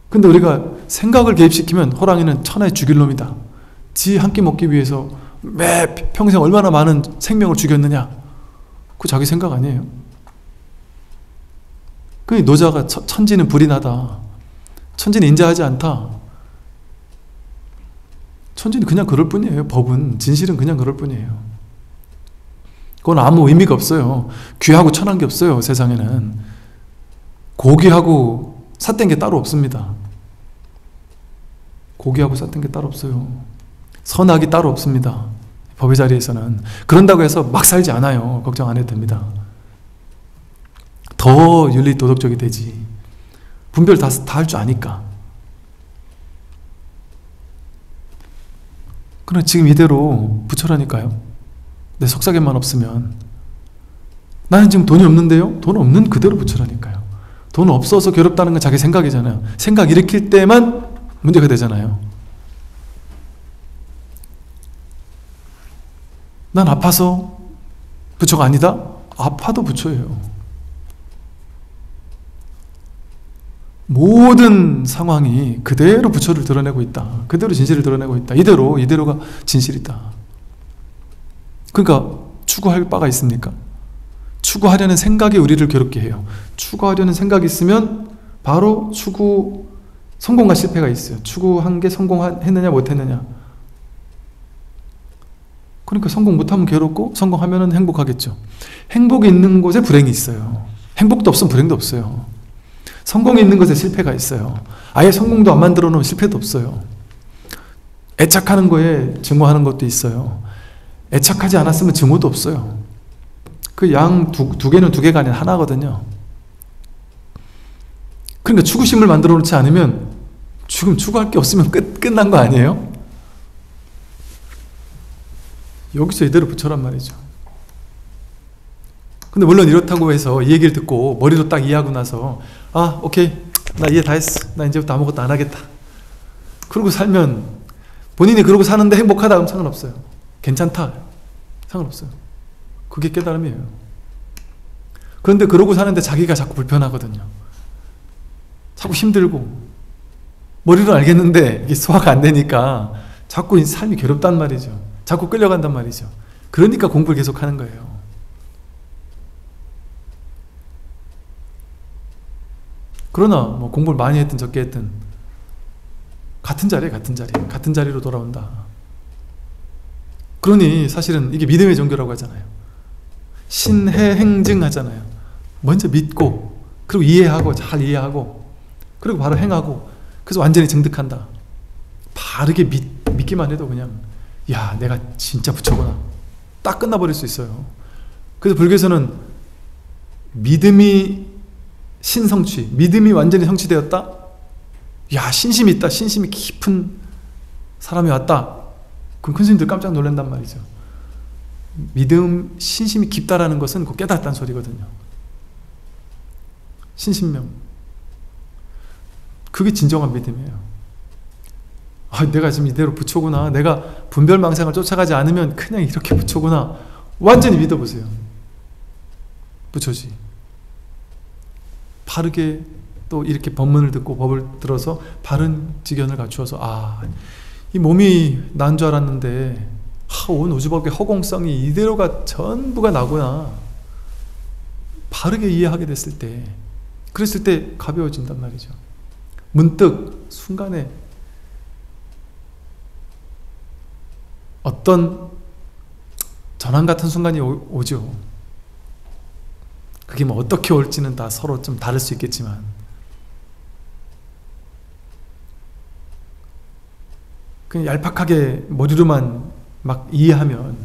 근데 우리가 생각을 개입시키면 호랑이는 천하에 죽일 놈이다. 지 한 끼 먹기 위해서 매 평생 얼마나 많은 생명을 죽였느냐. 그거 자기 생각 아니에요. 그 노자가 천지는 불이 나다. 천지는 인자하지 않다. 천지는 그냥 그럴 뿐이에요. 법은 진실은 그냥 그럴 뿐이에요. 그건 아무 의미가 없어요. 귀하고 천한 게 없어요. 세상에는 고귀하고 삿된 게 따로 없습니다. 고귀하고 삿된 게 따로 없어요. 선악이 따로 없습니다. 법의 자리에서는. 그런다고 해서 막 살지 않아요. 걱정 안 해도 됩니다. 더 윤리 도덕적이 되지. 분별 다 할 줄 아니까. 그럼 지금 이대로 부처라니까요. 내 속삭임만 없으면. 나는 지금 돈이 없는데요? 돈 없는 그대로 부처라니까요. 돈 없어서 괴롭다는 건 자기 생각이잖아요. 생각 일으킬 때만 문제가 되잖아요. 난 아파서 부처가 아니다? 아파도 부처예요. 모든 상황이 그대로 부처를 드러내고 있다. 그대로 진실을 드러내고 있다. 이대로가 진실이다. 그러니까 추구할 바가 있습니까? 추구하려는 생각이 우리를 괴롭게 해요. 추구하려는 생각이 있으면 바로 성공과 실패가 있어요. 추구한 게 성공했느냐 못했느냐. 그러니까 성공 못하면 괴롭고 성공하면 행복하겠죠. 행복이 있는 곳에 불행이 있어요. 행복도 없으면 불행도 없어요. 성공이 있는 곳에 실패가 있어요. 아예 성공도 안 만들어 놓으면 실패도 없어요. 애착하는 거에 증오하는 것도 있어요. 애착하지 않았으면 증오도 없어요. 그 양 두 개는 두 개가 아니라 하나거든요. 그러니까 추구심을 만들어 놓지 않으면 지금 추구할 게 없으면 끝난 거 아니에요? 여기서 이대로 부처란 말이죠. 근데 물론 이렇다고 해서 이 얘기를 듣고 머리로 딱 이해하고 나서 아 오케이 나 이해 다 했어. 나 이제부터 아무것도 안 하겠다. 그러고 살면 본인이 그러고 사는데 행복하다 하면 상관없어요. 괜찮다. 상관없어요. 그게 깨달음이에요. 그런데 그러고 사는데 자기가 자꾸 불편하거든요. 자꾸 힘들고 머리로 알겠는데 이게 소화가 안 되니까 자꾸 삶이 괴롭단 말이죠. 자꾸 끌려간단 말이죠. 그러니까 공부를 계속 하는 거예요. 그러나 뭐 공부를 많이 했든 적게 했든 같은 자리에 같은 자리로 돌아온다. 그러니 사실은 이게 믿음의 종교라고 하잖아요. 신해행증 하잖아요. 먼저 믿고, 그리고 이해하고, 잘 이해하고, 그리고 바로 행하고, 그래서 완전히 증득한다. 바르게 믿기만 해도 그냥, 야, 내가 진짜 부처구나, 딱 끝나버릴 수 있어요. 그래서 불교에서는 믿음이 신성취, 믿음이 완전히 성취되었다? 야, 신심이 있다, 신심이 깊은 사람이 왔다. 그럼 큰 스님들 깜짝 놀란단 말이죠. 믿음, 신심이 깊다라는 것은 그 깨닫다는 소리거든요. 신신명. 그게 진정한 믿음이에요. 아, 내가 지금 이대로 부처구나, 내가 분별망상을 쫓아가지 않으면 그냥 이렇게 부처구나, 완전히 믿어보세요. 부처지. 바르게 또 이렇게 법문을 듣고 법을 들어서 바른 지견을 갖추어서, 아, 이 몸이 난 줄 알았는데 온 우주법의 허공성이 이대로가 전부가 나구나, 바르게 이해하게 됐을 때, 그랬을 때 가벼워진단 말이죠. 문득 순간에 어떤 전환 같은 순간이 오죠. 그게 뭐 어떻게 올지는 다 서로 좀 다를 수 있겠지만, 그냥 얄팍하게 머리로만 막 이해하면,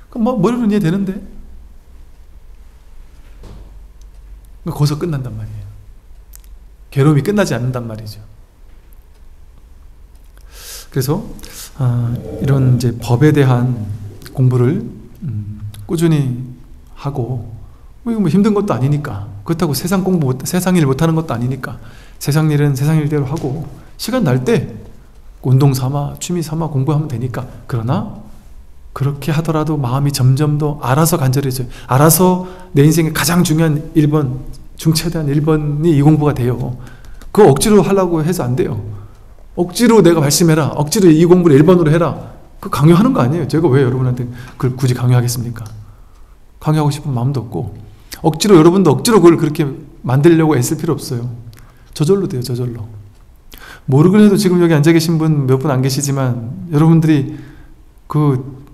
그럼 뭐 머리로 이해되는데, 거기서 끝난단 말이에요. 괴로움이 끝나지 않는단 말이죠. 그래서 이런 이제 법에 대한 공부를 꾸준히 하고, 뭐 힘든 것도 아니니까, 그렇다고 세상 일 못하는 것도 아니니까, 세상 일은 세상 일대로 하고, 시간 날 때 운동 삼아, 취미 삼아 공부하면 되니까. 그러나 그렇게 하더라도 마음이 점점 더 알아서 간절해져요. 알아서 내 인생의 가장 중요한 1번, 중차대한 1번이 이 공부가 돼요. 그거 억지로 하려고 해서 안 돼요. 억지로 내가 발심해라, 억지로 이 공부를 1번으로 해라, 그거 강요하는 거 아니에요. 제가 왜 여러분한테 그걸 굳이 강요하겠습니까? 강요하고 싶은 마음도 없고, 억지로, 여러분도 억지로 그걸 그렇게 만들려고 애쓸 필요 없어요. 저절로 돼요, 저절로. 모르긴 해도 지금 여기 앉아 계신 분 몇 분 안 계시지만, 여러분들이 그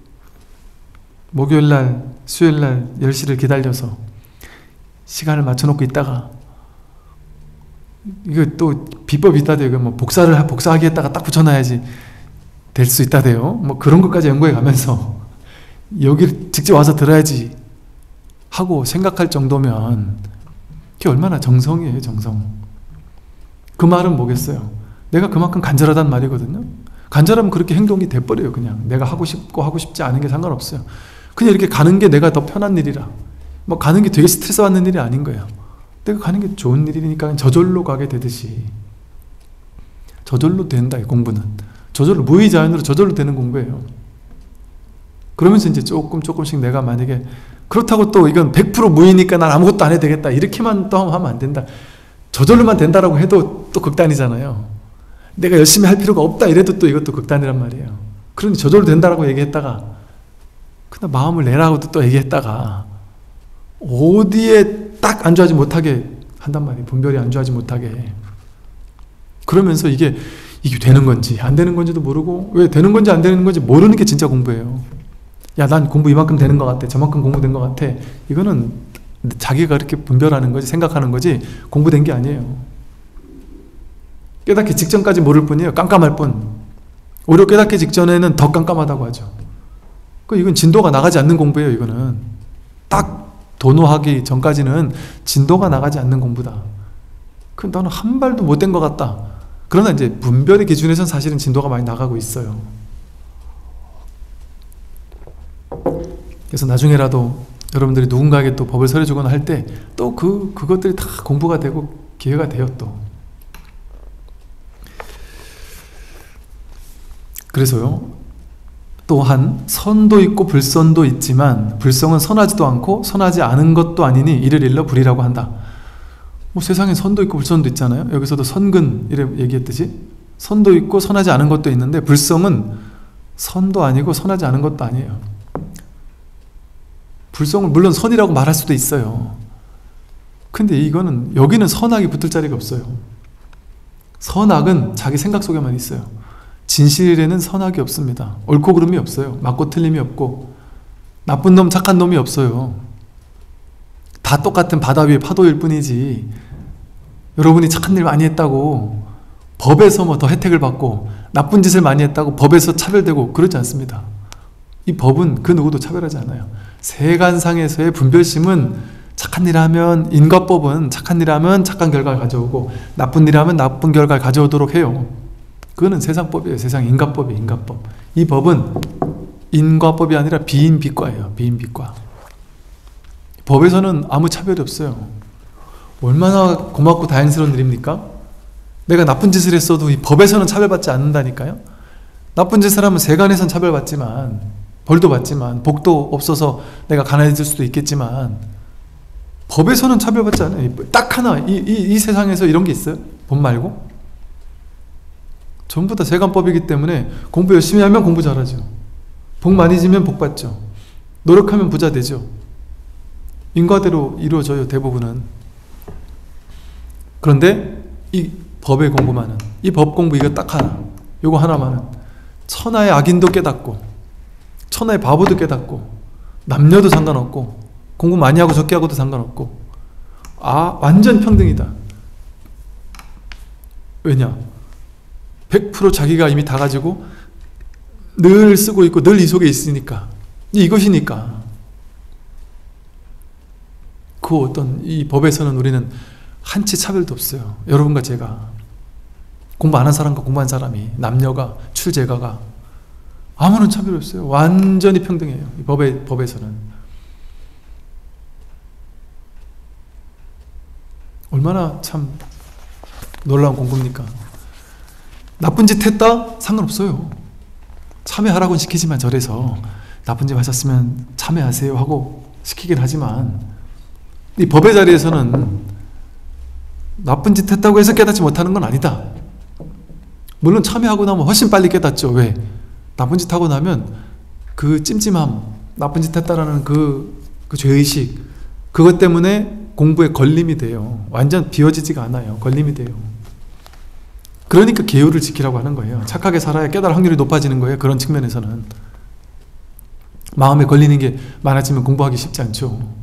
목요일날, 수요일날 10시를 기다려서 시간을 맞춰놓고 있다가, 이거 또 비법이 있다대요. 이거 뭐 복사하기 했다가 딱 붙여놔야지 될 수 있다대요. 뭐 그런 것까지 연구해 가면서 여기 직접 와서 들어야지 하고 생각할 정도면, 그게 얼마나 정성이에요, 정성. 그 말은 뭐겠어요? 내가 그만큼 간절하단 말이거든요. 간절하면 그렇게 행동이 돼버려요. 그냥 내가 하고 싶고 하고 싶지 않은 게 상관없어요. 그냥 이렇게 가는 게 내가 더 편한 일이라, 뭐 가는 게 되게 스트레스 받는 일이 아닌 거예요. 내가 가는 게 좋은 일이니까 저절로 가게 되듯이, 저절로 된다, 이 공부는. 저절로, 무의자연으로 저절로 되는 공부예요. 그러면서 이제 조금씩 내가 만약에, 그렇다고 또 이건 100% 무의니까 난 아무것도 안 해도 되겠다, 이렇게만 또 하면 안 된다. 저절로만 된다라고 해도 또 극단이잖아요. 내가 열심히 할 필요가 없다 이래도 또 이것도 극단이란 말이에요. 그러니 저절로 된다라고 얘기했다가, 그냥 마음을 내라고도 또 얘기했다가, 어디에 딱 안주하지 못하게 한단 말이에요. 분별이 안주하지 못하게. 그러면서 이게 되는 건지 안 되는 건지도 모르고, 왜 되는 건지 안 되는 건지 모르는 게 진짜 공부예요. 야, 난 공부 이만큼 되는 것 같아, 저만큼 공부된 것 같아. 이거는 자기가 그렇게 분별하는 거지, 생각하는 거지, 공부된 게 아니에요. 깨닫기 직전까지 모를 뿐이에요. 깜깜할 뿐. 오히려 깨닫기 직전에는 더 깜깜하다고 하죠. 이건 진도가 나가지 않는 공부예요. 이거는 딱 도노하기 전까지는 진도가 나가지 않는 공부다. 너는 한 발도 못 된 것 같다. 그러나 이제 분별의 기준에서는 사실은 진도가 많이 나가고 있어요. 그래서 나중에라도 여러분들이 누군가에게 또 법을 설해주거나 할 때 또 그것들이 다 공부가 되고 기회가 돼요. 또 그래서요, 또한 선도 있고 불선도 있지만, 불성은 선하지도 않고 선하지 않은 것도 아니니 이를 일러 불이라고 한다. 뭐 세상에 선도 있고 불선도 있잖아요. 여기서도 선근 이래 얘기했듯이 선도 있고 선하지 않은 것도 있는데, 불성은 선도 아니고 선하지 않은 것도 아니에요. 불성을 물론 선이라고 말할 수도 있어요. 근데 이거는 여기는 선악이 붙을 자리가 없어요. 선악은 자기 생각 속에만 있어요. 진실에는 선악이 없습니다. 옳고 그름이 없어요. 맞고 틀림이 없고 나쁜 놈 착한 놈이 없어요. 다 똑같은 바다 위의 파도일 뿐이지, 여러분이 착한 일 많이 했다고 법에서 뭐 더 혜택을 받고 나쁜 짓을 많이 했다고 법에서 차별되고 그러지 않습니다. 이 법은 그 누구도 차별하지 않아요. 세간상에서의 분별심은 착한 일 하면, 인과법은 착한 일 하면 착한 결과를 가져오고 나쁜 일 하면 나쁜 결과를 가져오도록 해요. 그거는 세상법이에요. 세상 인과법이에요. 인과법. 이 법은 인과법이 아니라 비인비과예요. 비인비과. 법에서는 아무 차별이 없어요. 얼마나 고맙고 다행스러운 일입니까? 내가 나쁜 짓을 했어도 이 법에서는 차별받지 않는다니까요. 나쁜 짓을 하면 세간에선 차별받지만, 벌도 받지만, 복도 없어서 내가 가난해질 수도 있겠지만 법에서는 차별받지 않아요. 딱 하나, 이 세상에서 이런 게 있어요? 법 말고? 전부 다 세간법이기 때문에 공부 열심히 하면 공부 잘하죠. 복 많이 지면 복 받죠. 노력하면 부자 되죠. 인과대로 이루어져요, 대부분은. 그런데 이 법의 공부만은, 이 법 공부 이거 딱 하나, 요거 하나만은 천하의 악인도 깨닫고 천하의 바보도 깨닫고 남녀도 상관없고 공부 많이 하고 적게 하고도 상관없고, 아, 완전 평등이다. 왜냐? 100% 자기가 이미 다 가지고 늘 쓰고 있고 늘 이 속에 있으니까, 이것이니까. 그 어떤 이 법에서는 우리는 한치 차별도 없어요. 여러분과 제가, 공부 안 한 사람과 공부한 사람이, 남녀가, 출제가가 아무런 차별이 없어요. 완전히 평등해요. 이 법에서는. 얼마나 참 놀라운 공부입니까? 나쁜 짓 했다? 상관없어요. 참회하라고는 시키지만, 절에서 나쁜 짓 하셨으면 참회하세요 하고 시키긴 하지만, 이 법의 자리에서는 나쁜 짓 했다고 해서 깨닫지 못하는 건 아니다. 물론 참회하고 나면 훨씬 빨리 깨닫죠. 왜? 나쁜 짓 하고 나면 그 찜찜함, 나쁜 짓 했다라는 그 죄의식, 그것 때문에 공부에 걸림이 돼요. 완전 비워지지가 않아요. 걸림이 돼요. 그러니까 계율을 지키라고 하는 거예요. 착하게 살아야 깨달을 확률이 높아지는 거예요. 그런 측면에서는. 마음에 걸리는 게 많아지면 공부하기 쉽지 않죠.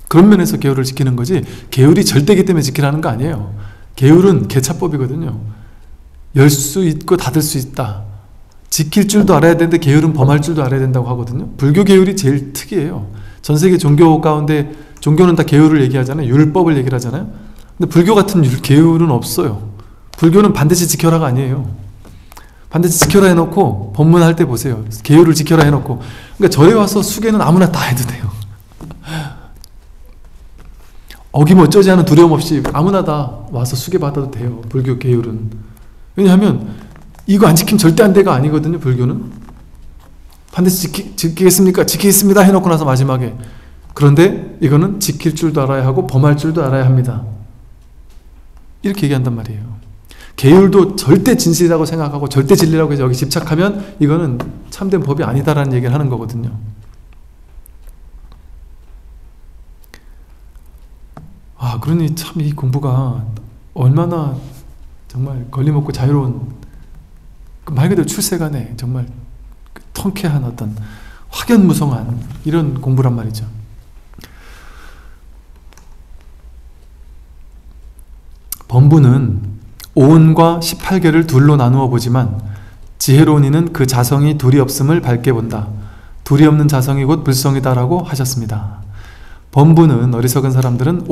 그런 면에서 계율을 지키는 거지, 계율이 절대기 때문에 지키라는 거 아니에요. 계율은 개차법이거든요. 열 수 있고 닫을 수 있다. 지킬 줄도 알아야 되는데 계율은 범할 줄도 알아야 된다고 하거든요. 불교 계율이 제일 특이해요. 전 세계 종교 가운데, 종교는 다 계율을 얘기하잖아요. 율법을 얘기를 하잖아요. 근데 불교 같은 계율은 없어요. 불교는 반드시 지켜라가 아니에요. 반드시 지켜라 해놓고 법문할 때 보세요. 계율을 지켜라 해놓고, 그러니까 절에 와서 수계는 아무나 다 해도 돼요. 어기면 어쩌지 하는 두려움 없이 아무나 다 와서 수계 받아도 돼요. 불교 계율은. 왜냐하면 이거 안 지키면 절대 안 돼가 아니거든요. 불교는 반드시 지키겠습니까? 지키겠습니다 해놓고 나서 마지막에, 그런데 이거는 지킬 줄도 알아야 하고 범할 줄도 알아야 합니다. 이렇게 얘기한단 말이에요. 계율도 절대 진실이라고 생각하고 절대 진리라고 해서 여기 집착하면 이거는 참된 법이 아니다라는 얘기를 하는 거거든요. 아, 그러니 참 이 공부가 얼마나 정말 걸림없고 자유로운, 말 그대로 출세간에 정말 통쾌한 어떤 확연무성한 이런 공부란 말이죠. 범부는 오온과 18개를 둘로 나누어 보지만 지혜로운 이는 그 자성이 둘이 없음을 밝게 본다. 둘이 없는 자성이 곧 불성이다라고 하셨습니다. 범부는, 어리석은 사람들은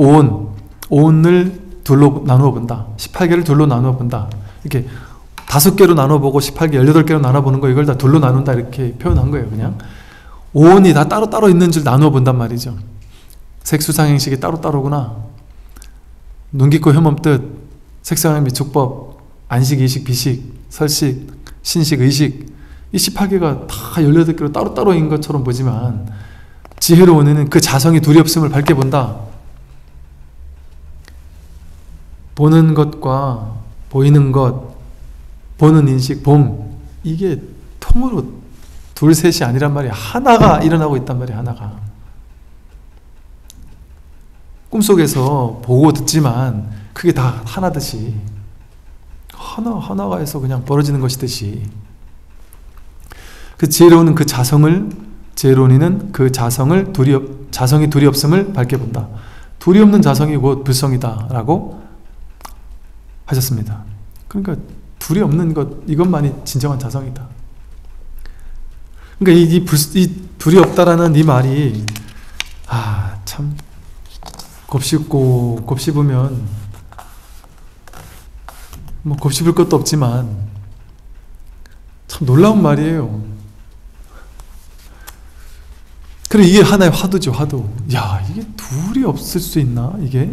오온을 둘로 나누어 본다. 18개를 둘로 나누어 본다. 이렇게 5개로 나눠보고 18개, 18개로 나눠보는 거, 이걸 다 둘로 나눈다 이렇게 표현한 거예요. 그냥 오온이 다 따로따로 있는 줄 나누어 본단 말이죠. 색수상행식이 따로따로구나. 눈깊고 혐엄뜻, 색상의 미축법, 안식, 이식, 비식, 설식, 신식, 의식, 이 18개가 다 18개로 따로따로인 것처럼 보지만 지혜로운 이는 그 자성이 둘이 없음을 밝게 본다. 보는 것과 보이는 것, 보는 인식, 봄, 이게 통으로 둘, 셋이 아니란 말이야. 하나가 일어나고 있단 말이야. 하나가. 꿈속에서 보고 듣지만 그게 다 하나듯이 하나가 해서 그냥 벌어지는 것이듯이 그 지혜로운 그 지혜로운이는 그 자성이 둘이 없음을 밝게 본다. 둘이 없는 자성이 곧 불성이다 라고 하셨습니다. 그러니까 둘이 없는 것, 이것만이 진정한 자성이다. 그러니까 이 둘이 없다라는 이 말이 참 곱씹으면 뭐 곱씹을 것도 없지만 참 놀라운 말이에요. 그래, 이게 하나의 화두죠, 화두. 야, 이게 둘이 없을 수 있나? 이게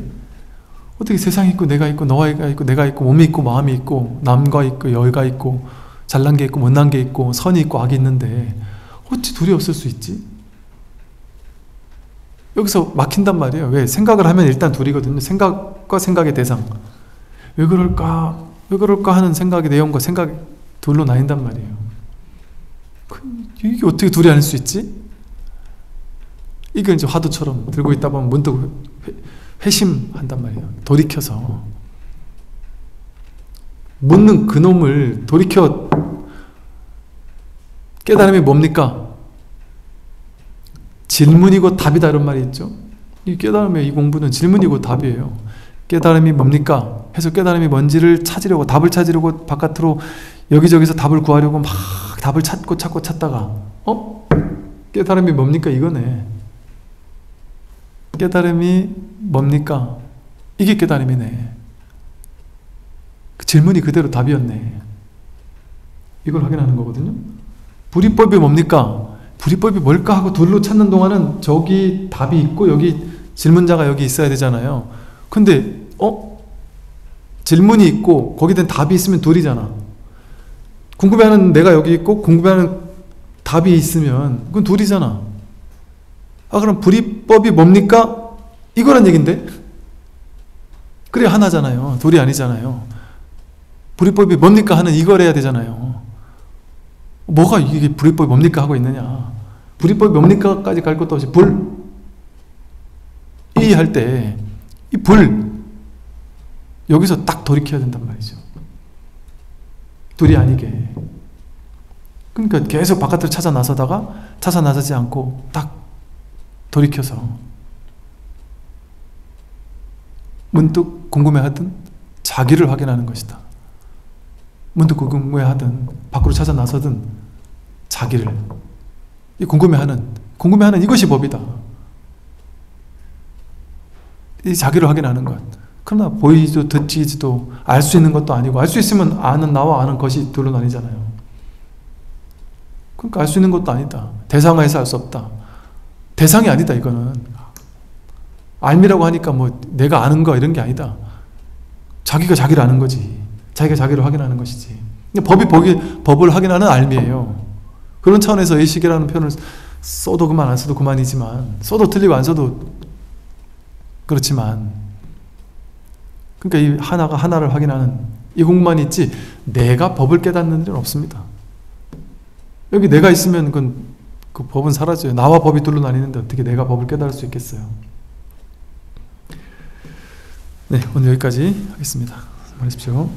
어떻게 세상이 있고 내가 있고 너가 있고 내가 있고 몸이 있고 마음이 있고 남과 있고 여가 있고 잘난 게 있고 못난 게 있고 선이 있고 악이 있는데 어찌 둘이 없을 수 있지? 여기서 막힌단 말이에요. 왜? 생각을 하면 일단 둘이거든요. 생각과 생각의 대상. 왜 그럴까? 왜 그럴까 하는 생각의 내용과 생각이 둘로 나뉜단 말이에요. 이게 어떻게 둘이 아닐 수 있지? 이걸 이제 화두처럼 들고 있다 보면 문득 회심한단 말이에요. 돌이켜서 묻는 그놈을 돌이켜 깨달음이 뭡니까? 질문이고 답이다 이런 말이 있죠. 이 깨달음의 이 공부는 질문이고 답이에요. 깨달음이 뭡니까? 해서 깨달음이 뭔지를 찾으려고, 답을 찾으려고 바깥으로 여기저기서 답을 구하려고 막 답을 찾다가 깨달음이 뭡니까? 이거네. 깨달음이 뭡니까? 이게 깨달음이네. 그 질문이 그대로 답이었네. 이걸 확인하는 거거든요. 불이법이 뭡니까? 불이법이 뭘까 하고 둘로 찾는 동안은 저기 답이 있고 여기 질문자가 여기 있어야 되잖아요. 근데 질문이 있고 거기에 대한 답이 있으면 둘이잖아. 궁금해하는 내가 여기 있고 궁금해하는 답이 있으면 그건 둘이잖아. 그럼 불이법이 뭡니까? 이거란 얘긴데? 그래 하나잖아요. 둘이 아니잖아요. 불이법이 뭡니까? 하는 이걸 해야 되잖아요. 뭐가 이게 불이법이 뭡니까? 하고 있느냐. 불이법이 뭡니까? 까지 갈 것도 없이 이 할 때 이 여기서 딱 돌이켜야 된단 말이죠. 둘이 아니게. 그러니까 계속 바깥으로 찾아 나서지 않고 딱 돌이켜서 문득 궁금해하든 자기를 확인하는 것이다. 문득 궁금해하든 밖으로 찾아 나서든 자기를, 이 궁금해하는 이것이 법이다. 이 자기를 확인하는 것. 그러나 보이지도 듣지도 알 수 있는 것도 아니고, 알 수 있으면 아는 나와 아는 것이 둘로 나뉘잖아요. 그러니까 알 수 있는 것도 아니다. 대상에서 알 수 없다. 대상이 아니다. 이거는 알미라고 하니까 뭐 내가 아는 거 이런 게 아니다. 자기가 자기를 아는 거지. 자기가 자기를 확인하는 것이지. 법을 확인하는 알미예요. 그런 차원에서 의식이라는 표현을 써도 그만 안 써도 그만이지만, 써도 틀리고 안 써도 그렇지만, 그러니까 이 하나가 하나를 확인하는 이 공부만 있지 내가 법을 깨닫는 일은 없습니다. 여기 내가 있으면 그 법은 사라져요. 나와 법이 둘로 나뉘는데 어떻게 내가 법을 깨달을 수 있겠어요? 네, 오늘 여기까지 하겠습니다. 말하십시오.